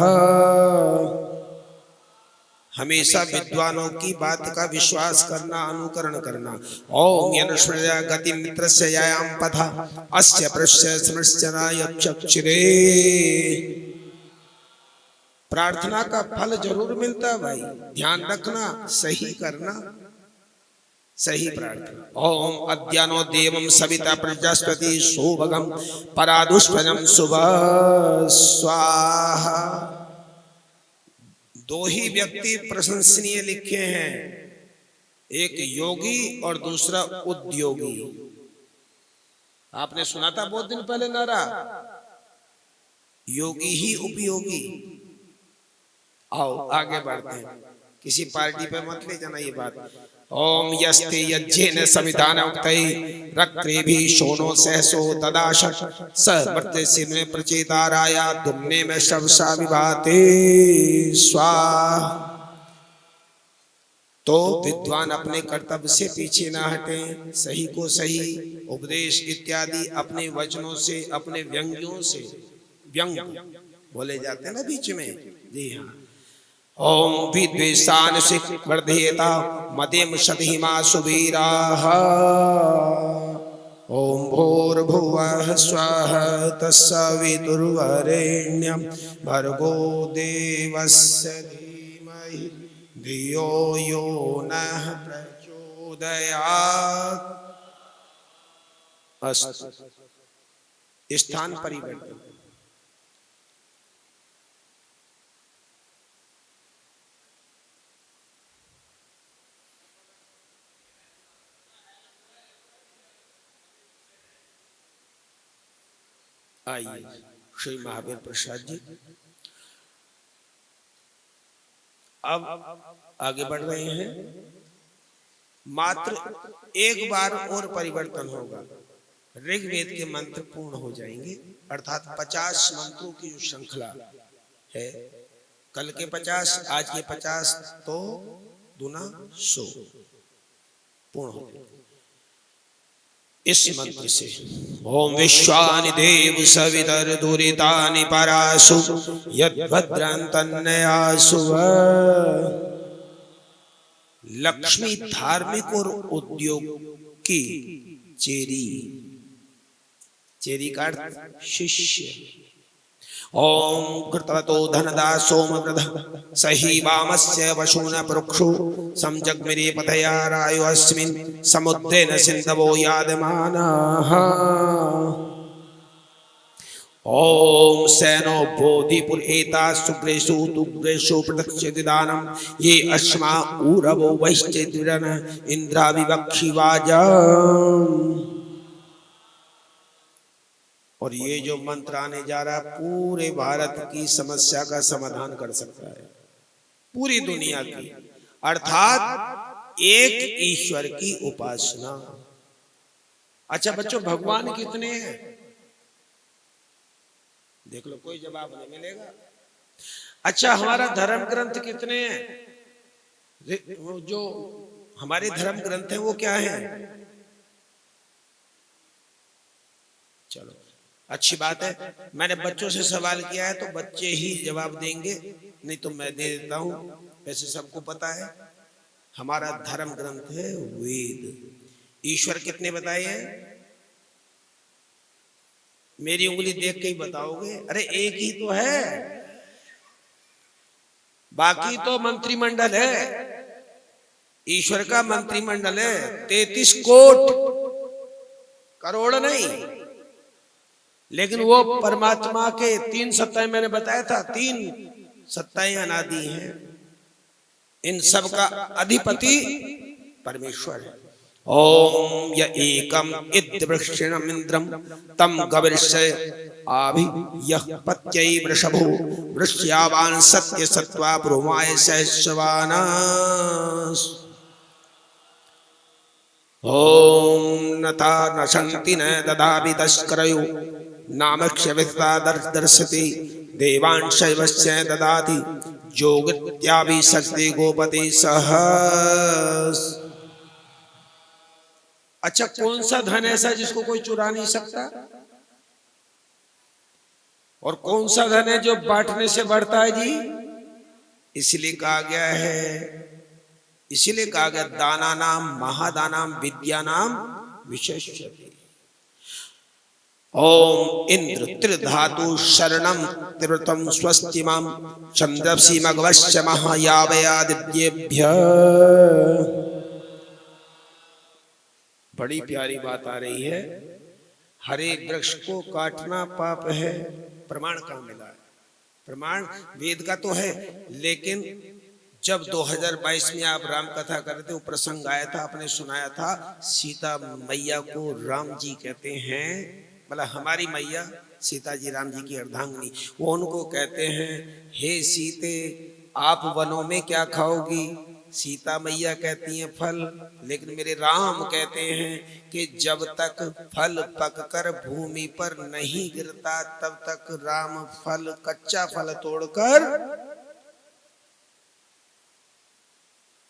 हमेशा विद्वानों की बात का विश्वास करना, अनुकरण करना। ओम यनुष्मया गति मित्रस्य यायाम पथा अस्य प्रश्य स्मृश्चनाय चक्षुरे। प्रार्थना का फल जरूर मिलता है भाई, ध्यान रखना, सही करना, सही प्रार्थना। ओम अद्यानो देवम सविता प्रजास्पति शोभगम परादुष्पजम शुभ स्वाहा। दो ही व्यक्ति प्रशंसनीय लिखे हैं, एक योगी और दूसरा उद्योगी। आपने सुना था बहुत दिन पहले नारा, योगी ही उपयोगी। आओ आगे बढ़ते हैं, किसी पार्टी पे मत ले जाना ये बात। ओम यस्ते यज्ञेन समिधान उक्तै रक्त्रेभि शोनो सहसो तदाशत स वर्तस्य में प्रचेताराया दुम्ने में शवसा विभाते स्वाहा। तो विद्वान अपने कर्तव्य से पीछे ना हटें, सही को सही उपदेश इत्यादि अपने वचनों से, अपने व्यंग्यों से, व्यंग बोले जाते हैं ना बीच में, जी हाँ। ओम विद्वेषान वर्धेता मदेम शतहिमा सुवीराः। ओम भूर्भुवः स्वः तत्सवितुर्वरेण्यं भर्गो देवस्य धीमहि धियो यो नः प्रचोदयात्। अस्तु। स्थान परिवर्तन। आइए श्री महावीर प्रसाद जी अब आगे बढ़ रहे हैं। मात्र एक बार और परिवर्तन होगा, ऋग्वेद के मंत्र पूर्ण हो जाएंगे, अर्थात 50 मंत्रों की जो श्रृंखला है, कल के 50 आज के 50 तो दूना 100 पूर्ण हो गए। इस मंत्र से ओम विश्वानि देव सवितर दुरितानि परासु यद्भद्रांतन्नयासु। लक्ष्मी धार्मिक और उद्योग की चेरी, चेरी का शिष्य। ओम कृतवतो धनदा सोमवृध सही वामस्य वशून परुक्षु समजग्मिरे पतया रायो अस्मिन् समुद्रेन सिन्धवो यादमानाः। ओम सेनो बोधिपुर एता सुग्रेषु दुग्रेषु प्रदक्षिति दानम ये अश्मा ऊरवो वैश्चेतिरन इंद्राविवक्षिवाजम्। और ये जो मंत्र आने जा रहा है पूरे भारत की समस्या का समाधान कर सकता है, पूरी दुनिया की, अर्थात एक ईश्वर की उपासना। अच्छा बच्चों, भगवान कितने हैं? देख लो, कोई जवाब नहीं मिलेगा। अच्छा, हमारा धर्म ग्रंथ कितने हैं? जो हमारे धर्म ग्रंथ है वो क्या है? चलो अच्छी बात है, मैंने बच्चों से सवाल किया है तो बच्चे ही जवाब देंगे, नहीं तो मैं दे देता हूं। वैसे सबको पता है हमारा धर्म ग्रंथ है वेद। ईश्वर कितने बताए हैं? मेरी उंगली देख के ही बताओगे? अरे एक ही तो है, बाकी तो मंत्रिमंडल है। ईश्वर का मंत्रिमंडल है 33 करोड़ नहीं, लेकिन वो परमात्मा के 3 सत्ताएं मैंने बताया था, 3 सत्ताएं अनादि हैं। इन सब का अधिपति परमेश्वर है। ओम य एकम इद्वृक्षणम इंद्रम तम गविर्षय आभि यः पत्यै वृषभो वृष्यावान सत्य सत्वा ब्रह्माय सहस्रवानास। ओम नता नशन्ति न ददाभि तस्करयो नामक्ष्य दर्शति देवांशैवस्य ददाति जोगित्याभि शक्ति गोपति सहस। अच्छा, कौन सा धन ऐसा जिसको कोई चुरा नहीं सकता? और कौन सा धन है जो बांटने से बढ़ता है जी? इसलिए कहा गया है, इसीलिए कहा गया दाना नाम महादानाम विद्या नाम विशेष्यते। ओम इंद्र त्रिधातु शरणम त्रिवृतम स्वस्तिमाम चंद्रसी मगवश्च महायावयादिभ्य। बड़ी प्यारी बात आ रही है। हरे वृक्ष को काटना पाप है, प्रमाण कहाँ मिला है? प्रमाण वेद का तो है, लेकिन जब 2022 में आप राम कथा कर रहे थे, वो प्रसंग आया था, आपने सुनाया था, सीता मैया को राम जी कहते हैं, मतलब हमारी मैया सीता जी राम जी की अर्धांगिनी, वो उनको कहते हैं हे सीते आप वनों में क्या खाओगी? सीता मैया कहती हैं फल, लेकिन मेरे राम कहते हैं कि जब तक फल पककर भूमि पर नहीं गिरता तब तक राम फल कच्चा फल तोड़कर।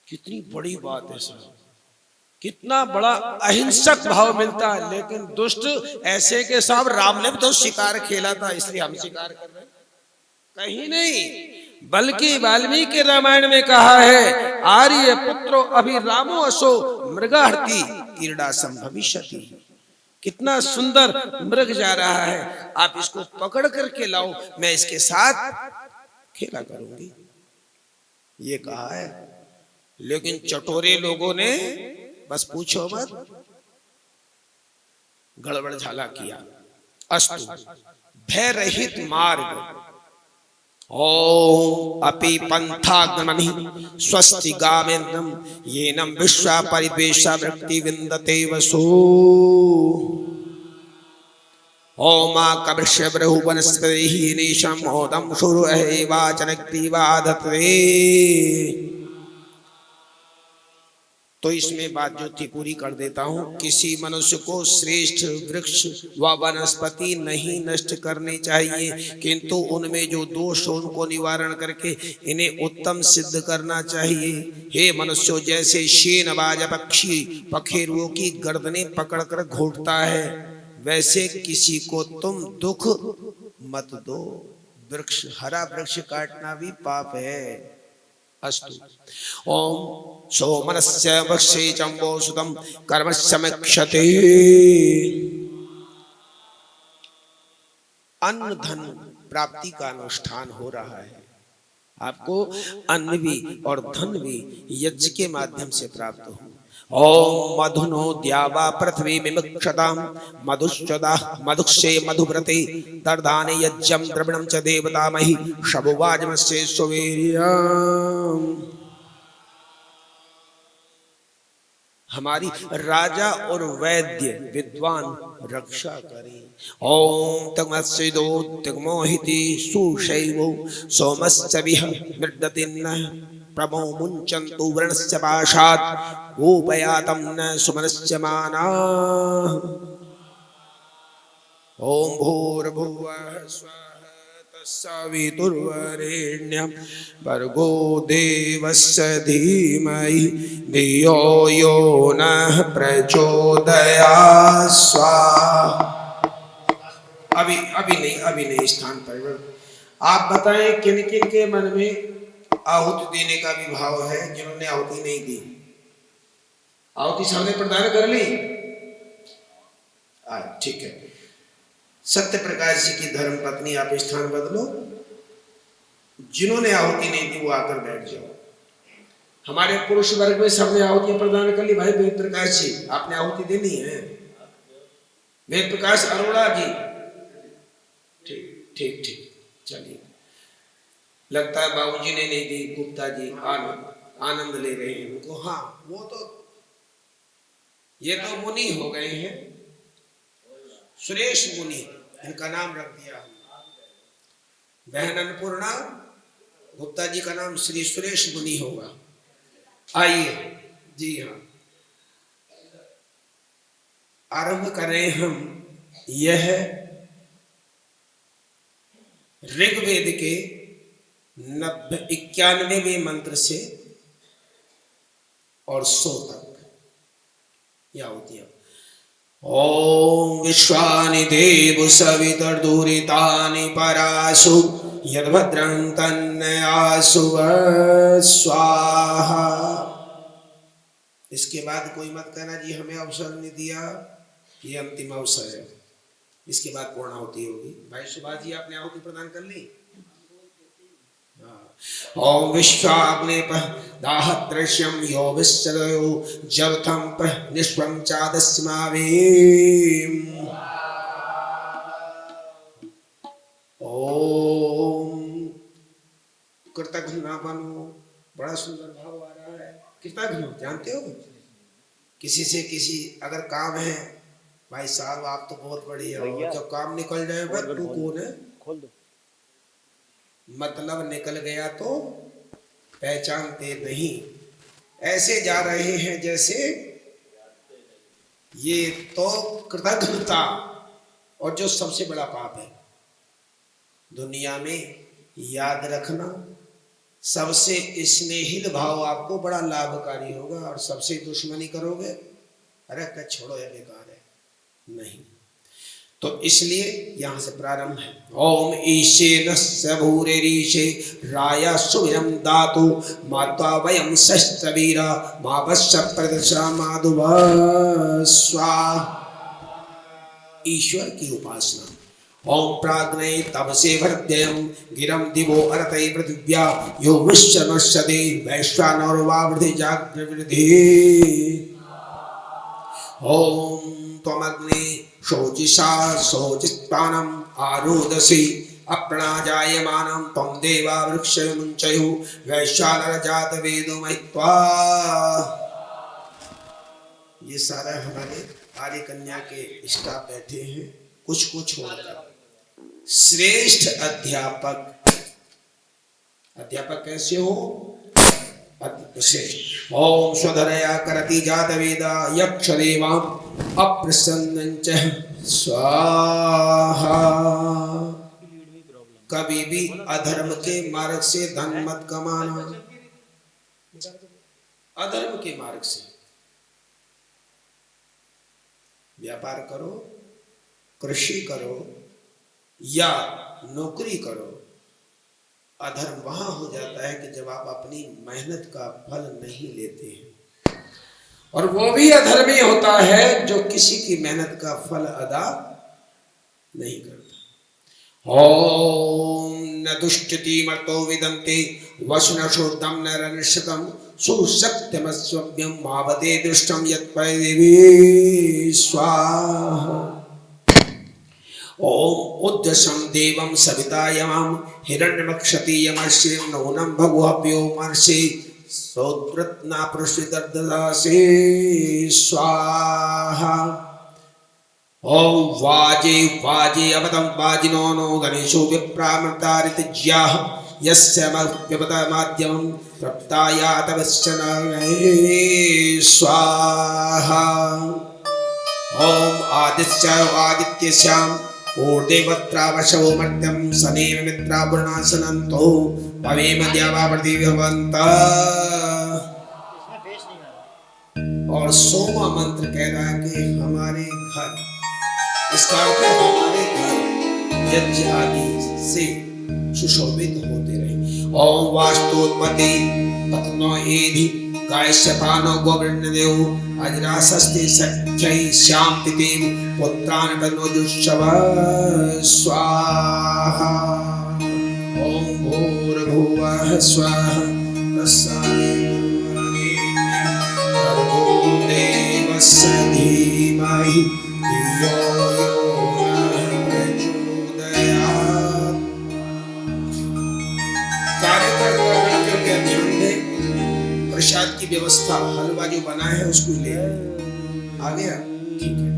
कितनी बड़ी बात है सर, कितना बड़ा अहिंसक भाव मिलता है। लेकिन दुष्ट ऐसे के साथ राम ने भी तो शिकार खेला था, इसलिए हम शिकार कर रहे हैं? कहीं नहीं, बल्कि वाल्मीकि रामायण में कहा है आर्य पुत्रो अभिरामो असो मृगाहति क्रीड़ा संभविष्यति। कितना सुंदर मृग जा रहा है, आप इसको पकड़ करके लाओ, मैं इसके साथ खेला करूंगी, ये कहा है। लेकिन चटोरे लोगों ने बस पूछो मत, गड़बड़ झाला किया। अस्तु भय रहित मार्ग ओम अपि पंथाग्रमणि स्वस्ति गामेन्द्रम येनम विश्वा परिद्वेषा वृत्ति विन्दते वसु ओम कविश्य ब्रह्म वनस्पतिः निशं मोदं शुरुहे वाचनग्रीवाधत्वे। तो इसमें बात जो थी पूरी कर देता हूँ। किसी मनुष्य को श्रेष्ठ वृक्ष व वनस्पति नहीं नष्ट करने चाहिए, किंतु उनमें जो दोष हो उनको निवारण करके इन्हें उत्तम सिद्ध करना चाहिए। हे मनुष्यों, जैसे शेनबाज पक्षी पखेरुओं की गर्दनें पकड़कर घोंटता है, वैसे किसी को तुम दुख मत दो। वृक्ष, हरा वृक्ष काटना भी पाप है। अस्तु ओम सोमनस्य वक्षे चंबो सुतम कर्मस्यमक्षते। अन्न धन प्राप्ति का अनुष्ठान हो रहा है। आपको अन्न भी और धन भी यज्ञ के माध्यम से प्राप्त हो। ओम मधुनो द्यावा पृथ्वी मिमक्षताम मधुश्चदा मधुक्षे मधुव्रते दर्दाने यज्ञं द्रविणं च देवतामहि शबुवाजमस्य सुवीर्यम्। हमारी राजा और वैद्य विद्वान रक्षा करें। ओम तमस्विदो तमोहिति सुशैवो सोमस्य विह मृडतिन्न प्रमो मुञ्चन्तु वृणस्य पाशात् गोपयातं न सुमनस्य मानाः। ओम भूर्भुवः स्वः तत्सवितुर्वरेण्यं भर्गो देवस्य धीमहि धियो यो नः प्रचोदयात् स्वाहा। अभी नहीं स्थान परिवर्तन। आप बताएं किन किन के मन में आहुति देने का भी भाव है, जिन्होंने आहुति नहीं दी? आहुति सबने प्रदान कर ली? ठीक है। सत्य प्रकाश जी की धर्म पत्नी, आप स्थान बदलो। जिन्होंने आहुति नहीं दी वो आकर बैठ जाओ। हमारे पुरुष वर्ग में सबने आहुतियां प्रदान कर ली। भाई वेद प्रकाश जी, आपने आहुति देनी है। वेद प्रकाश अरोड़ा जी, ठीक ठीक ठीक, चलिए। लगता है बाबूजी ने नहीं दी। गुप्ता जी आनंद ले रहे हैं उनको। हाँ, वो तो ये तो मुनि हो गए हैं, सुरेश मुनि, इनका नाम रख दिया। बहन अन्नपूर्णा, गुप्ता जी का नाम श्री सुरेश मुनि होगा। आइए जी, हाँ, आरंभ करें हम। यह ऋग्वेद के 91वें मंत्र से और 100 तक या होती है। ओम विश्वानि देव सवितर्दुरितानि परासु यद्भद्रं तन्नयासु स्वाहा। इसके बाद कोई मत कहना जी हमें अवसर नहीं दिया, ये अंतिम अवसर है। इसके बाद पूर्ण आहुति होगी। भाई सुभाष जी, आपने आहुति प्रदान कर ली? ओम विश्वाग्ने दाहदृश्यम यो विश्वयो जवथम निष्वं चादस्मावेम। ओम कृतघ्न बनो। बड़ा सुंदर भाव आ रहा है। कृतघ्न जानते हो? किसी से किसी अगर काम है, भाई साहब आप तो बहुत बढ़िया हो, जब काम निकल जाएगा तू कौन है? खोल दो। मतलब निकल गया तो पहचानते नहीं। ऐसे जा रहे हैं जैसे ये तो कृतज्ञता, और जो सबसे बड़ा पाप है दुनिया में। याद रखना, सबसे स्नेहिल भाव आपको बड़ा लाभकारी होगा, और सबसे दुश्मनी करोगे, अरे क्या छोड़ो या बेकार है, नहीं। तो इसलिए यहां से प्रारंभ है। ओम ईशे नस्य भूरिरीशे राया सुविरम दातु मात्वा वयम सस्तवीरा भावस्य प्रदशा माधुवा स्वा। ईश्वर की उपासना ओम प्राग्ने तपसे भर्त्ययं गिरं दिवो अरते पृथिव्या यो विश्वनश्यते वैश्वानरो वा वृद्धि जाग्रवृद्धि। ओम त्वमग्ने शोचिषा शोचिस्तानम् आरोदसी अप्राजायमानं त्वं देवा वृक्षमुञ्चयो वैश्वानरजात वेदो महित्वा। ये सारा हमारे आर्य कन्या के स्टाफ बैठे हैं, कुछ को छोड़कर। श्रेष्ठ अध्यापक, अध्यापक कैसे हो? श्रेष्ठ। ओम स्वधरया करति जात वेदा यक्ष देवाम अप्रसन्नञ्च स्वाहा। कभी भी अधर्म के मार्ग से धन मत कमाना, अधर्म के मार्ग से व्यापार करो, कृषि करो या नौकरी करो। अधर्म वहां हो जाता है कि जब आप अपनी मेहनत का फल नहीं लेते हैं, और वो भी अधर्मी होता है जो किसी की मेहनत का फल अदा नहीं करता। ओम न दुष्टति मर्तो विदन्ते वसुनशोद्धम नरनिश्चितम सुसत्यमस्वभ्यम मावदे दृष्टम यत्परिदेवी स्वाहा। ओम उद्दशं देवं सवितायमं हिरण्यमक्षति यमश्रीं नूनं भगवभ्यो महर्षि सौद्रत्ना पृष्ठदर्ददासे स्वाहा। ओम वाजे वाजे अवदं वाजिनो नो गणेशो विप्रामृतारितज्याः यस्य मप्यपदमाद्यमं प्रप्तायातवश्चनाय स्वाहा। ओम आदित्य आदित्यस्याम् ऊर्ध्वत्रावशो मर्त्यं सनेम मित्रावरुणासनन्तो भवेम द्यावापृथिव्यवन्तः। और सोमा मंत्र कह रहा है कि हमारे घर, इसका अर्थ है हमारे घर यज्ञ आदि से सुशोभित होते रहे। ओम वास्तुपति पत्नो एधि गायस्यपानो गोविंददेव अजरासस्ते सख्यै श्याम पितेव पुत्रान तनोजुषव स्वाहा। ओम भूर्भुवः स्वाहा भर्गो देवस्य धीमहि धियो यो नः प्रचोदयात्। कार्यकर्ता करके ध्यान दें, प्रसाद की व्यवस्था हलवा जो बना है उसको ले आ गया, ठीक है।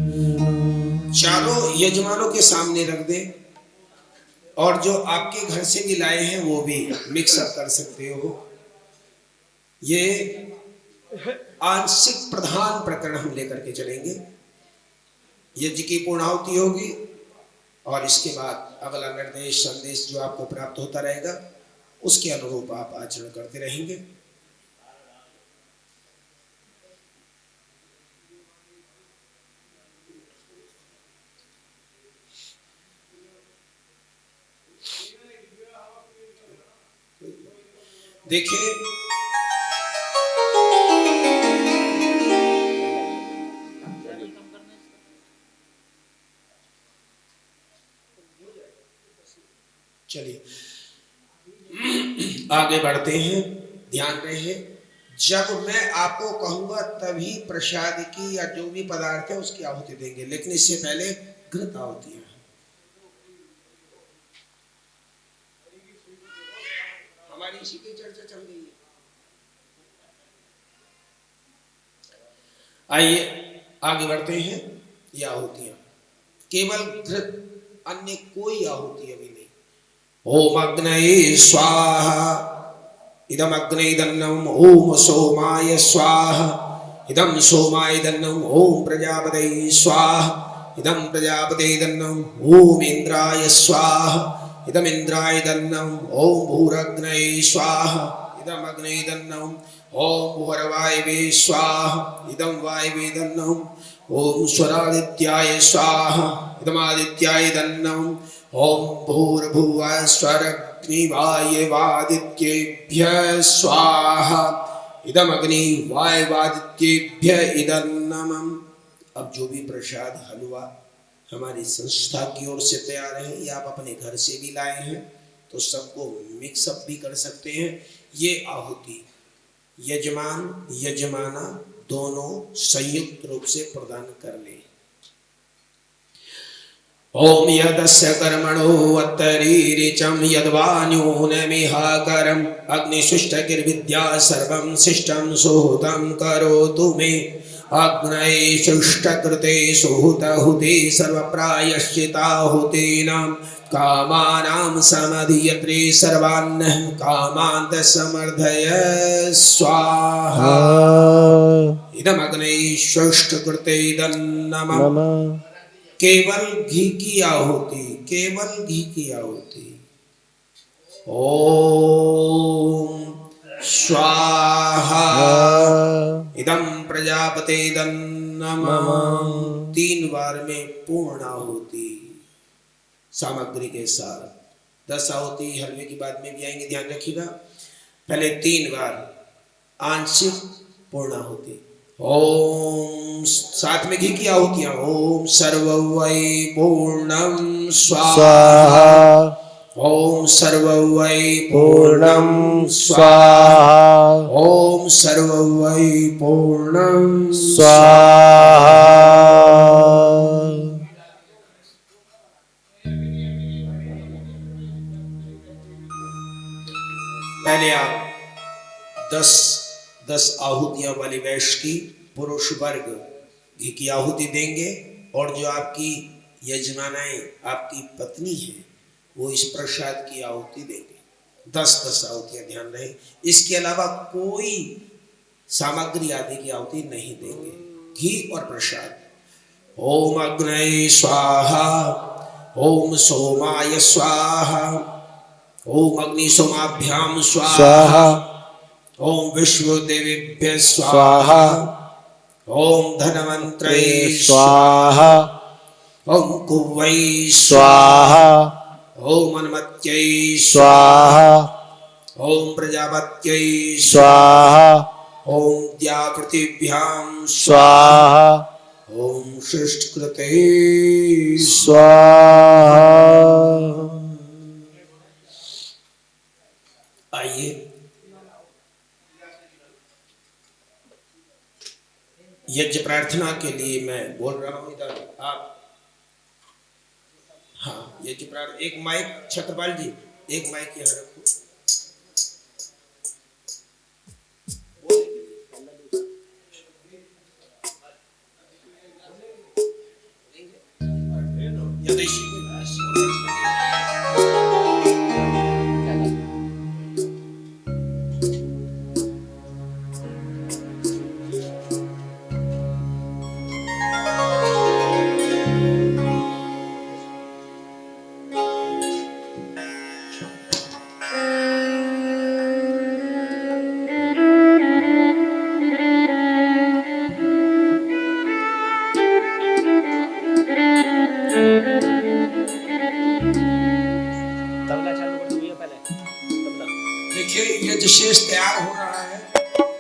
चारों यजमानों के सामने रख दे, और जो आपके घर से भी लाए हैं वो भी मिक्सअप कर सकते हो। ये आंशिक प्रधान प्रकरण हम लेकर के चलेंगे। यज्ञ की पूर्णाहुति होगी और इसके बाद अगला निर्देश संदेश जो आपको प्राप्त होता रहेगा उसके अनुरूप आप आचरण करते रहेंगे। देखिए, चलिए आगे बढ़ते हैं। ध्यान रहे, जब मैं आपको कहूंगा तभी प्रसाद की या जो भी पदार्थ है उसकी आहुति देंगे, लेकिन इससे पहले घृत आहुति है। हमारी इसी की चर्चा चल रही है। आइए आगे बढ़ते हैं। ये आहुतियां केवल घृत, अन्य कोई आहुति अभी नहीं। ओम अग्नये स्वाहा इदम अग्ने दन्नम ओम सोमाय स्वाहा इदम सोमाय दन्नम ओम प्रजापतये स्वाहा इदम प्रजापतये दन्नम ओम इंद्राय स्वाहा इदम इंद्राय दन्नम ओम भूरग्नये स्वाहा इदम अग्ने दन्नम ओम भूर्वायवे स्वाहा इदम वायवे दन्नम ओम स्वरादित्याय स्वाहा इदम आदित्याय दन्नम ओम भूर्भुवः स्वरग्निवायवादित्येभ्यः स्वाहा इदम अग्नि वायवादित्येभ्यः इदं नमः। अब जो भी प्रसाद हलवा हमारी संस्था की ओर से तैयार है या आप अपने घर से भी लाए हैं तो सबको मिक्सअप भी कर सकते हैं। ये आहुति यजमान यजमाना दोनों संयुक्त रूप से प्रदान कर ले। ओम यदस्य कर्मणो अत्तरीरिचं यद्वान्यूनमिहाकरम् अग्निशिष्टगिर्विद्या सर्वं शिष्टं सुहृतं करोतु मे। अग्नये शिष्टकृते सुहृतहुते सर्वप्रायश्चिताहुतीनां कामानां समधियत्रे सर्वान्नः कामान् समर्धय स्वाहा। इदमग्नये शिष्टकृते नमः। केवल घी की आहुति, केवल घी की आहुति। ओम स्वाहा इदं प्रजापते नमः। 3 बार में पूर्ण आहुति सामग्री के साथ। 10 आहुति हलवे की बाद में भी आएंगे, ध्यान रखिएगा। पहले 3 बार आंशिक पूर्ण आहुति। ओम साथ में घी की आहुतियां। ओम सर्ववै पूर्णं स्वाहा। ओम सर्ववै पूर्णं स्वाहा। ओम सर्ववै पूर्णं स्वाहा। पहले आप 10 आहुतियां वाली वैश्य की पुरुष वर्ग घी की आहुति देंगे और जो आपकी यजमानाएं आपकी पत्नी है वो इस प्रसाद की आहुति देंगे। 10 आहुतियां, ध्यान रहे। इसके अलावा कोई सामग्री आदि की आहुति नहीं देंगे, घी और प्रसाद। ओम अग्नये स्वाहा। ओम सोमाय स्वाहा। ओम अग्नि सोमाभ्याम स्वाहा। ओम विश्वदेवेभ्यः स्वाहा। ओम धनवंतरे स्वाहा। ओम कुवै स्वाहा। ओम अन्मत्यै स्वाहा। ओम प्रजापत्यै स्वाहा। ओम द्यापृथिभ्यां स्वाहा। ओम शिष्टकृते स्वाहा। आइए यज्ञ प्रार्थना के लिए मैं बोल रहा हूं। इधर आप, हाँ, यज्ञ प्रार्थना। एक माइक छत्रपाल जी, एक माइक यहाँ रखो। देखिए यज्ञ शेष तैयार हो रहा है,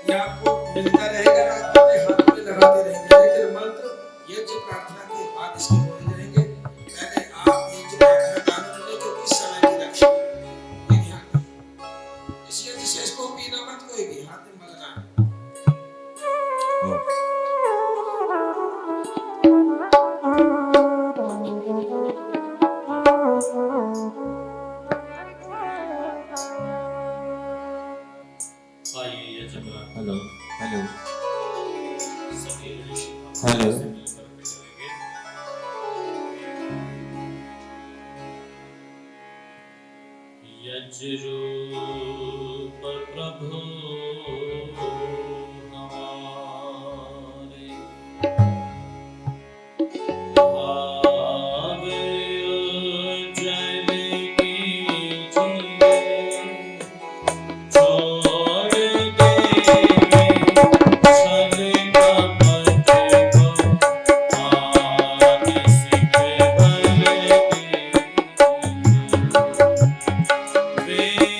ये आपको मिलता रहेगा, आप अपने हाथ में लगाते रहेंगे। लेकिन मंत्र यज्ञ प्रार्थना के बाद इसके बोले जाएंगे। पहले आप यज्ञ प्रार्थना दान करने के किस समय की रक्षा, ये ध्यान रखें। इस यज्ञ शेष को पीना मत कोई भी, हाथ में मलना है। Hello hello hello. यज्ञ रूप प्रभु हमारे आवे जल कीजिए छोड़ देवे छल कपट को आदिश के बल के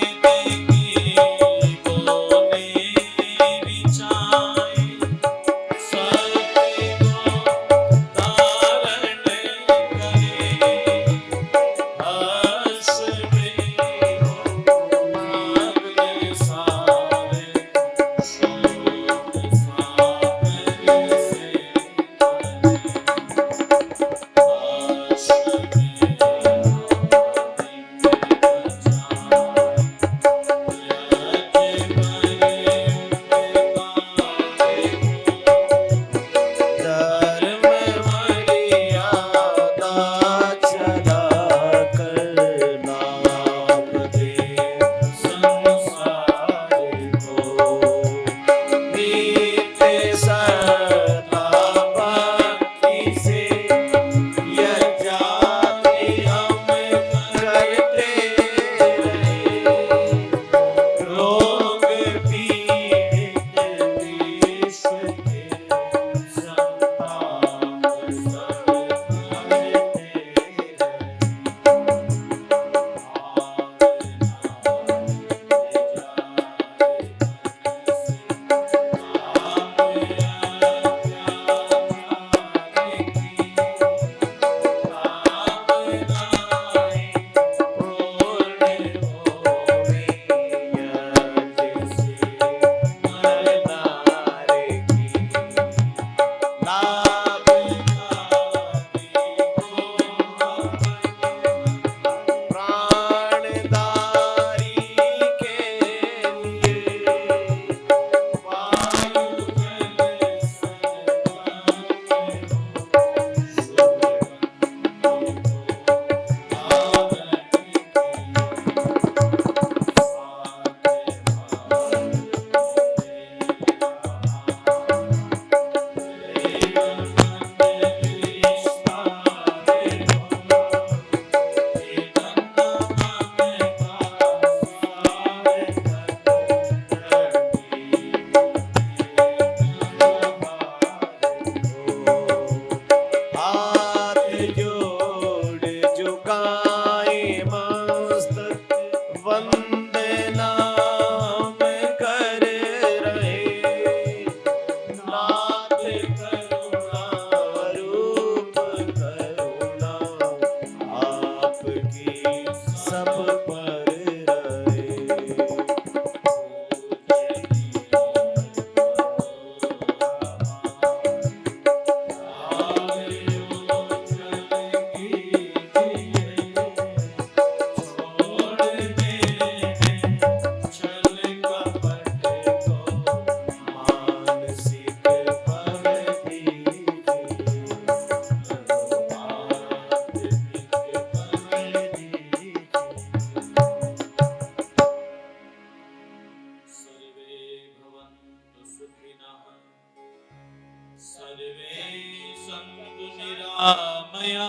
सर्वे सन्तु निरामया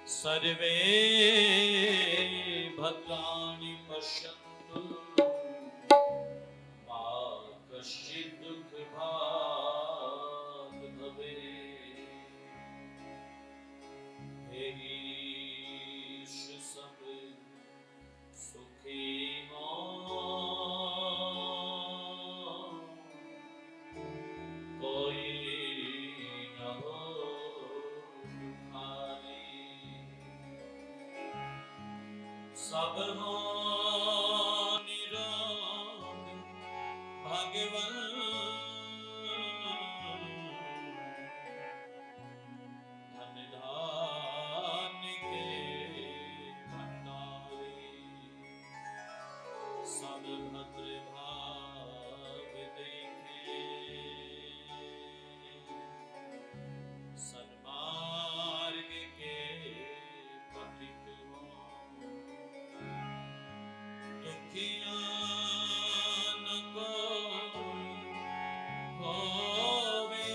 सर्वे भद्राणि पश्यन्तु मा कश्चित् दुःखभाग् भवेत्। हे ईश सब सुखी हों, कोई न हो दुखारी। सब हो निरोग भगवन धन धान्य के भंडारी। सब भद्र भाग देखे सन्मार्ग के पथिक हों। दुखियां न कोई होवे,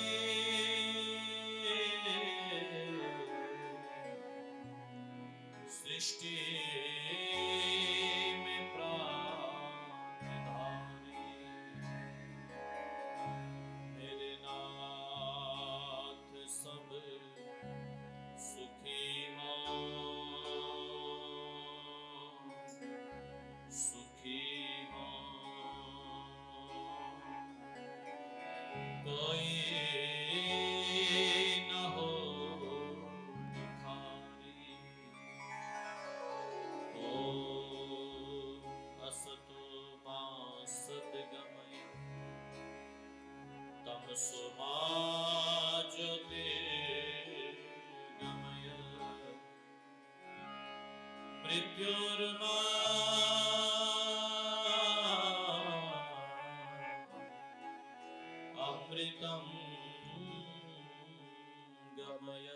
सृष्टि में प्राणधारी। मेरे नाथ सब सुखी हों, सुखी हों, कोई न हो दुखारी। ॐ असतो मा सद्गमय तमसो मा ज्योतिर्गमय मृत्योर्मा अमृतं गमय।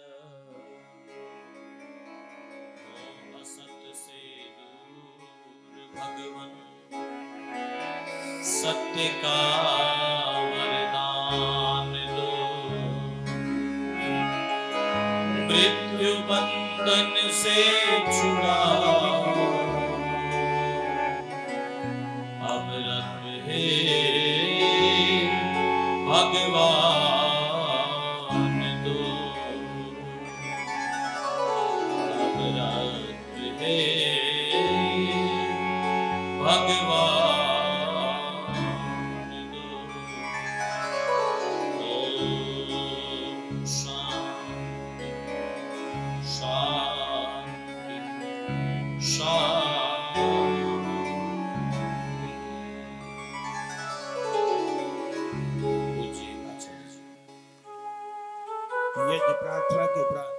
ॐ असत से दूर भगवन सत्य का वरदान दो। मृत्यु बंधन से छुड़ाओ, अमृत हे भगवान दो। अमृत हे भगवान दो। ओम शांति शांति शांति। पूज्य आचार्य जी। यज्ञ प्रार्थना के उपरांत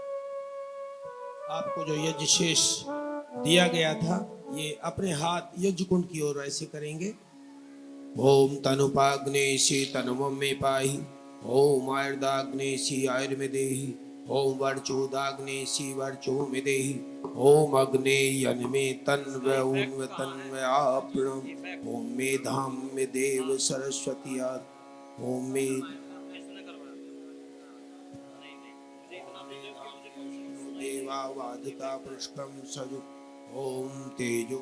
आपको जो यज्ञ शेष दिया गया था, ये अपने हाथ यज्ञ कुंड की ओर ऐसे करेंगे। ओम तनुपाग्नेशी तनुमं मे पाहि, ओम आयुर्दाग्नेशी आयुर्मे देहि, ओम वर्चोदाग्नेशी वर्चो मे देहि, ओम अग्नेयन्मे तन्वय उन्व तन्वय आपणम्, ओम मेधाम मे देव सरस्वती आद, ओम मे देवावादिता पुष्कम सजु, ओम तेजो।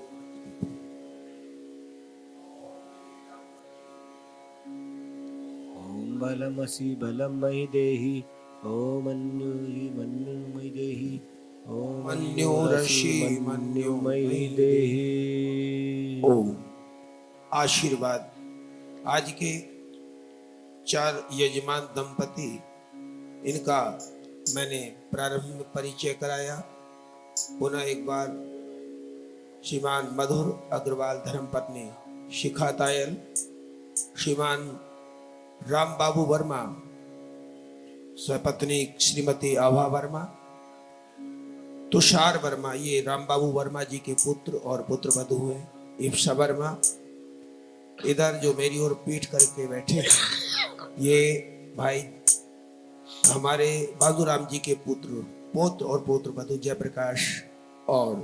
ॐ बलमसि बलं मयि देहि, ॐ मन्युहि मन्युं मयि देहि, ॐ मन्योरसि मन्युं मयि देहि। ओम आशीर्वाद। आज के 4 यजमान दंपति, इनका मैंने प्रारंभ में परिचय कराया। पुनः एक बार श्रीमान मधुर अग्रवाल धर्मपत्नी शिखा तायल, श्रीमान राम बाबू वर्मा स्वपत्नी श्रीमती आभा वर्मा, तुषार वर्मा, ये राम बाबू वर्मा जी के पुत्र और पुत्र वधू हैं, इप्सा वर्मा। इधर जो मेरी ओर पीठ करके बैठे हैं, ये भाई हमारे बाबूराम जी के पुत्र और पुत्र वधू जयप्रकाश और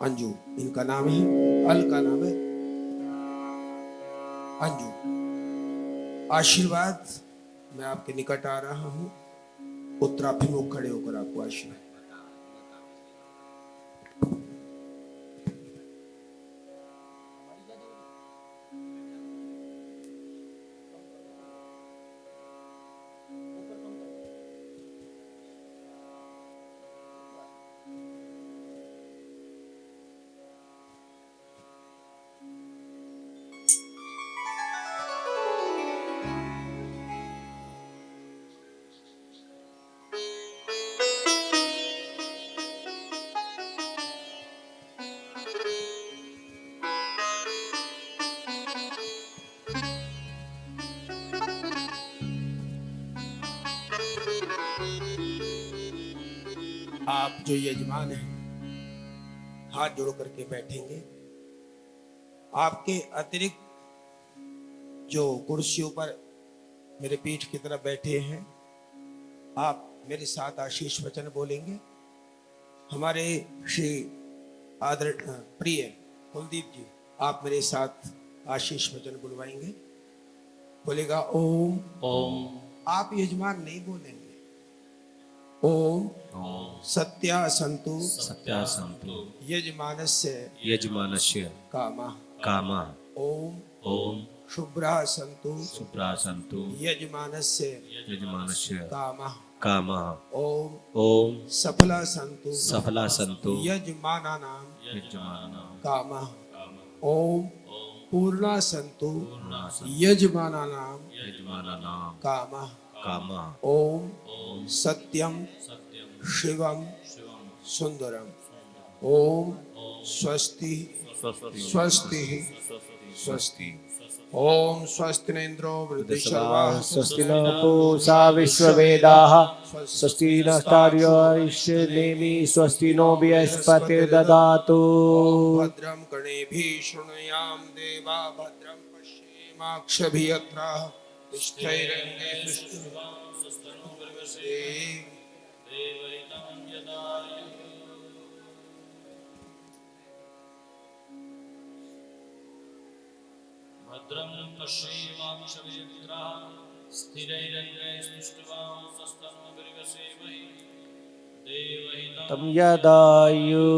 अंजू, इनका नाम है, अल का नाम है अंजू। आशीर्वाद मैं आपके निकट आ रहा हूँ। उत्तराभिमुख खड़े होकर आपको आशीर्वाद। आप जो यजमान हैं हाथ जोड़ करके बैठेंगे। आपके अतिरिक्त जो कुर्सियों पर मेरे पीठ की तरफ बैठे हैं, आप मेरे साथ आशीष वचन बोलेंगे। हमारे श्री आदर प्रिय कुलदीप जी, आप मेरे साथ आशीष वचन बुलवाएंगे। बोलेगा ओम। ओम आप यजमान नहीं बोलेंगे। ओम सत्या संतु सत्या सन्तु यजमानस्य यजमानस्य कामः। कामः। ओम ॐ शुभ्रा संतु शुभ्रा सन्तु यजमानस्य यजमानस्य कामः। कामः। ओम ॐ सफला संतु सफला सन्तु यजमानानां यजमानानां कामः। ओम पूर्णा संतु पूर्णा सन्तु यजमानानां यजमानानां कामः। कामः। ओम सत्यम शिवम सुंदरम। ओम स्वस्ति स्वस्ति स्वस्ति। ओम स्वस्ति न इंद्रो वृद्धश्रवाः स्वस्ति न पूषा विश्ववेदाः स्वस्ति नस्तार्क्ष्यो अरिष्टनेमिः स्वस्ति नो बृहस्पतिर्दधातु। भद्रं कर्णेभिः शृणुयाम देवा भद्रं पश्येमाक्षभियत्राः तिष्ठैरङ्गे भद्रं पश्येमाक्षभियत्राः स्थिरैरङ्गैस्तुष्ट्वा स्वस्तिभिर्यसेमहि देवहितं तं यदायु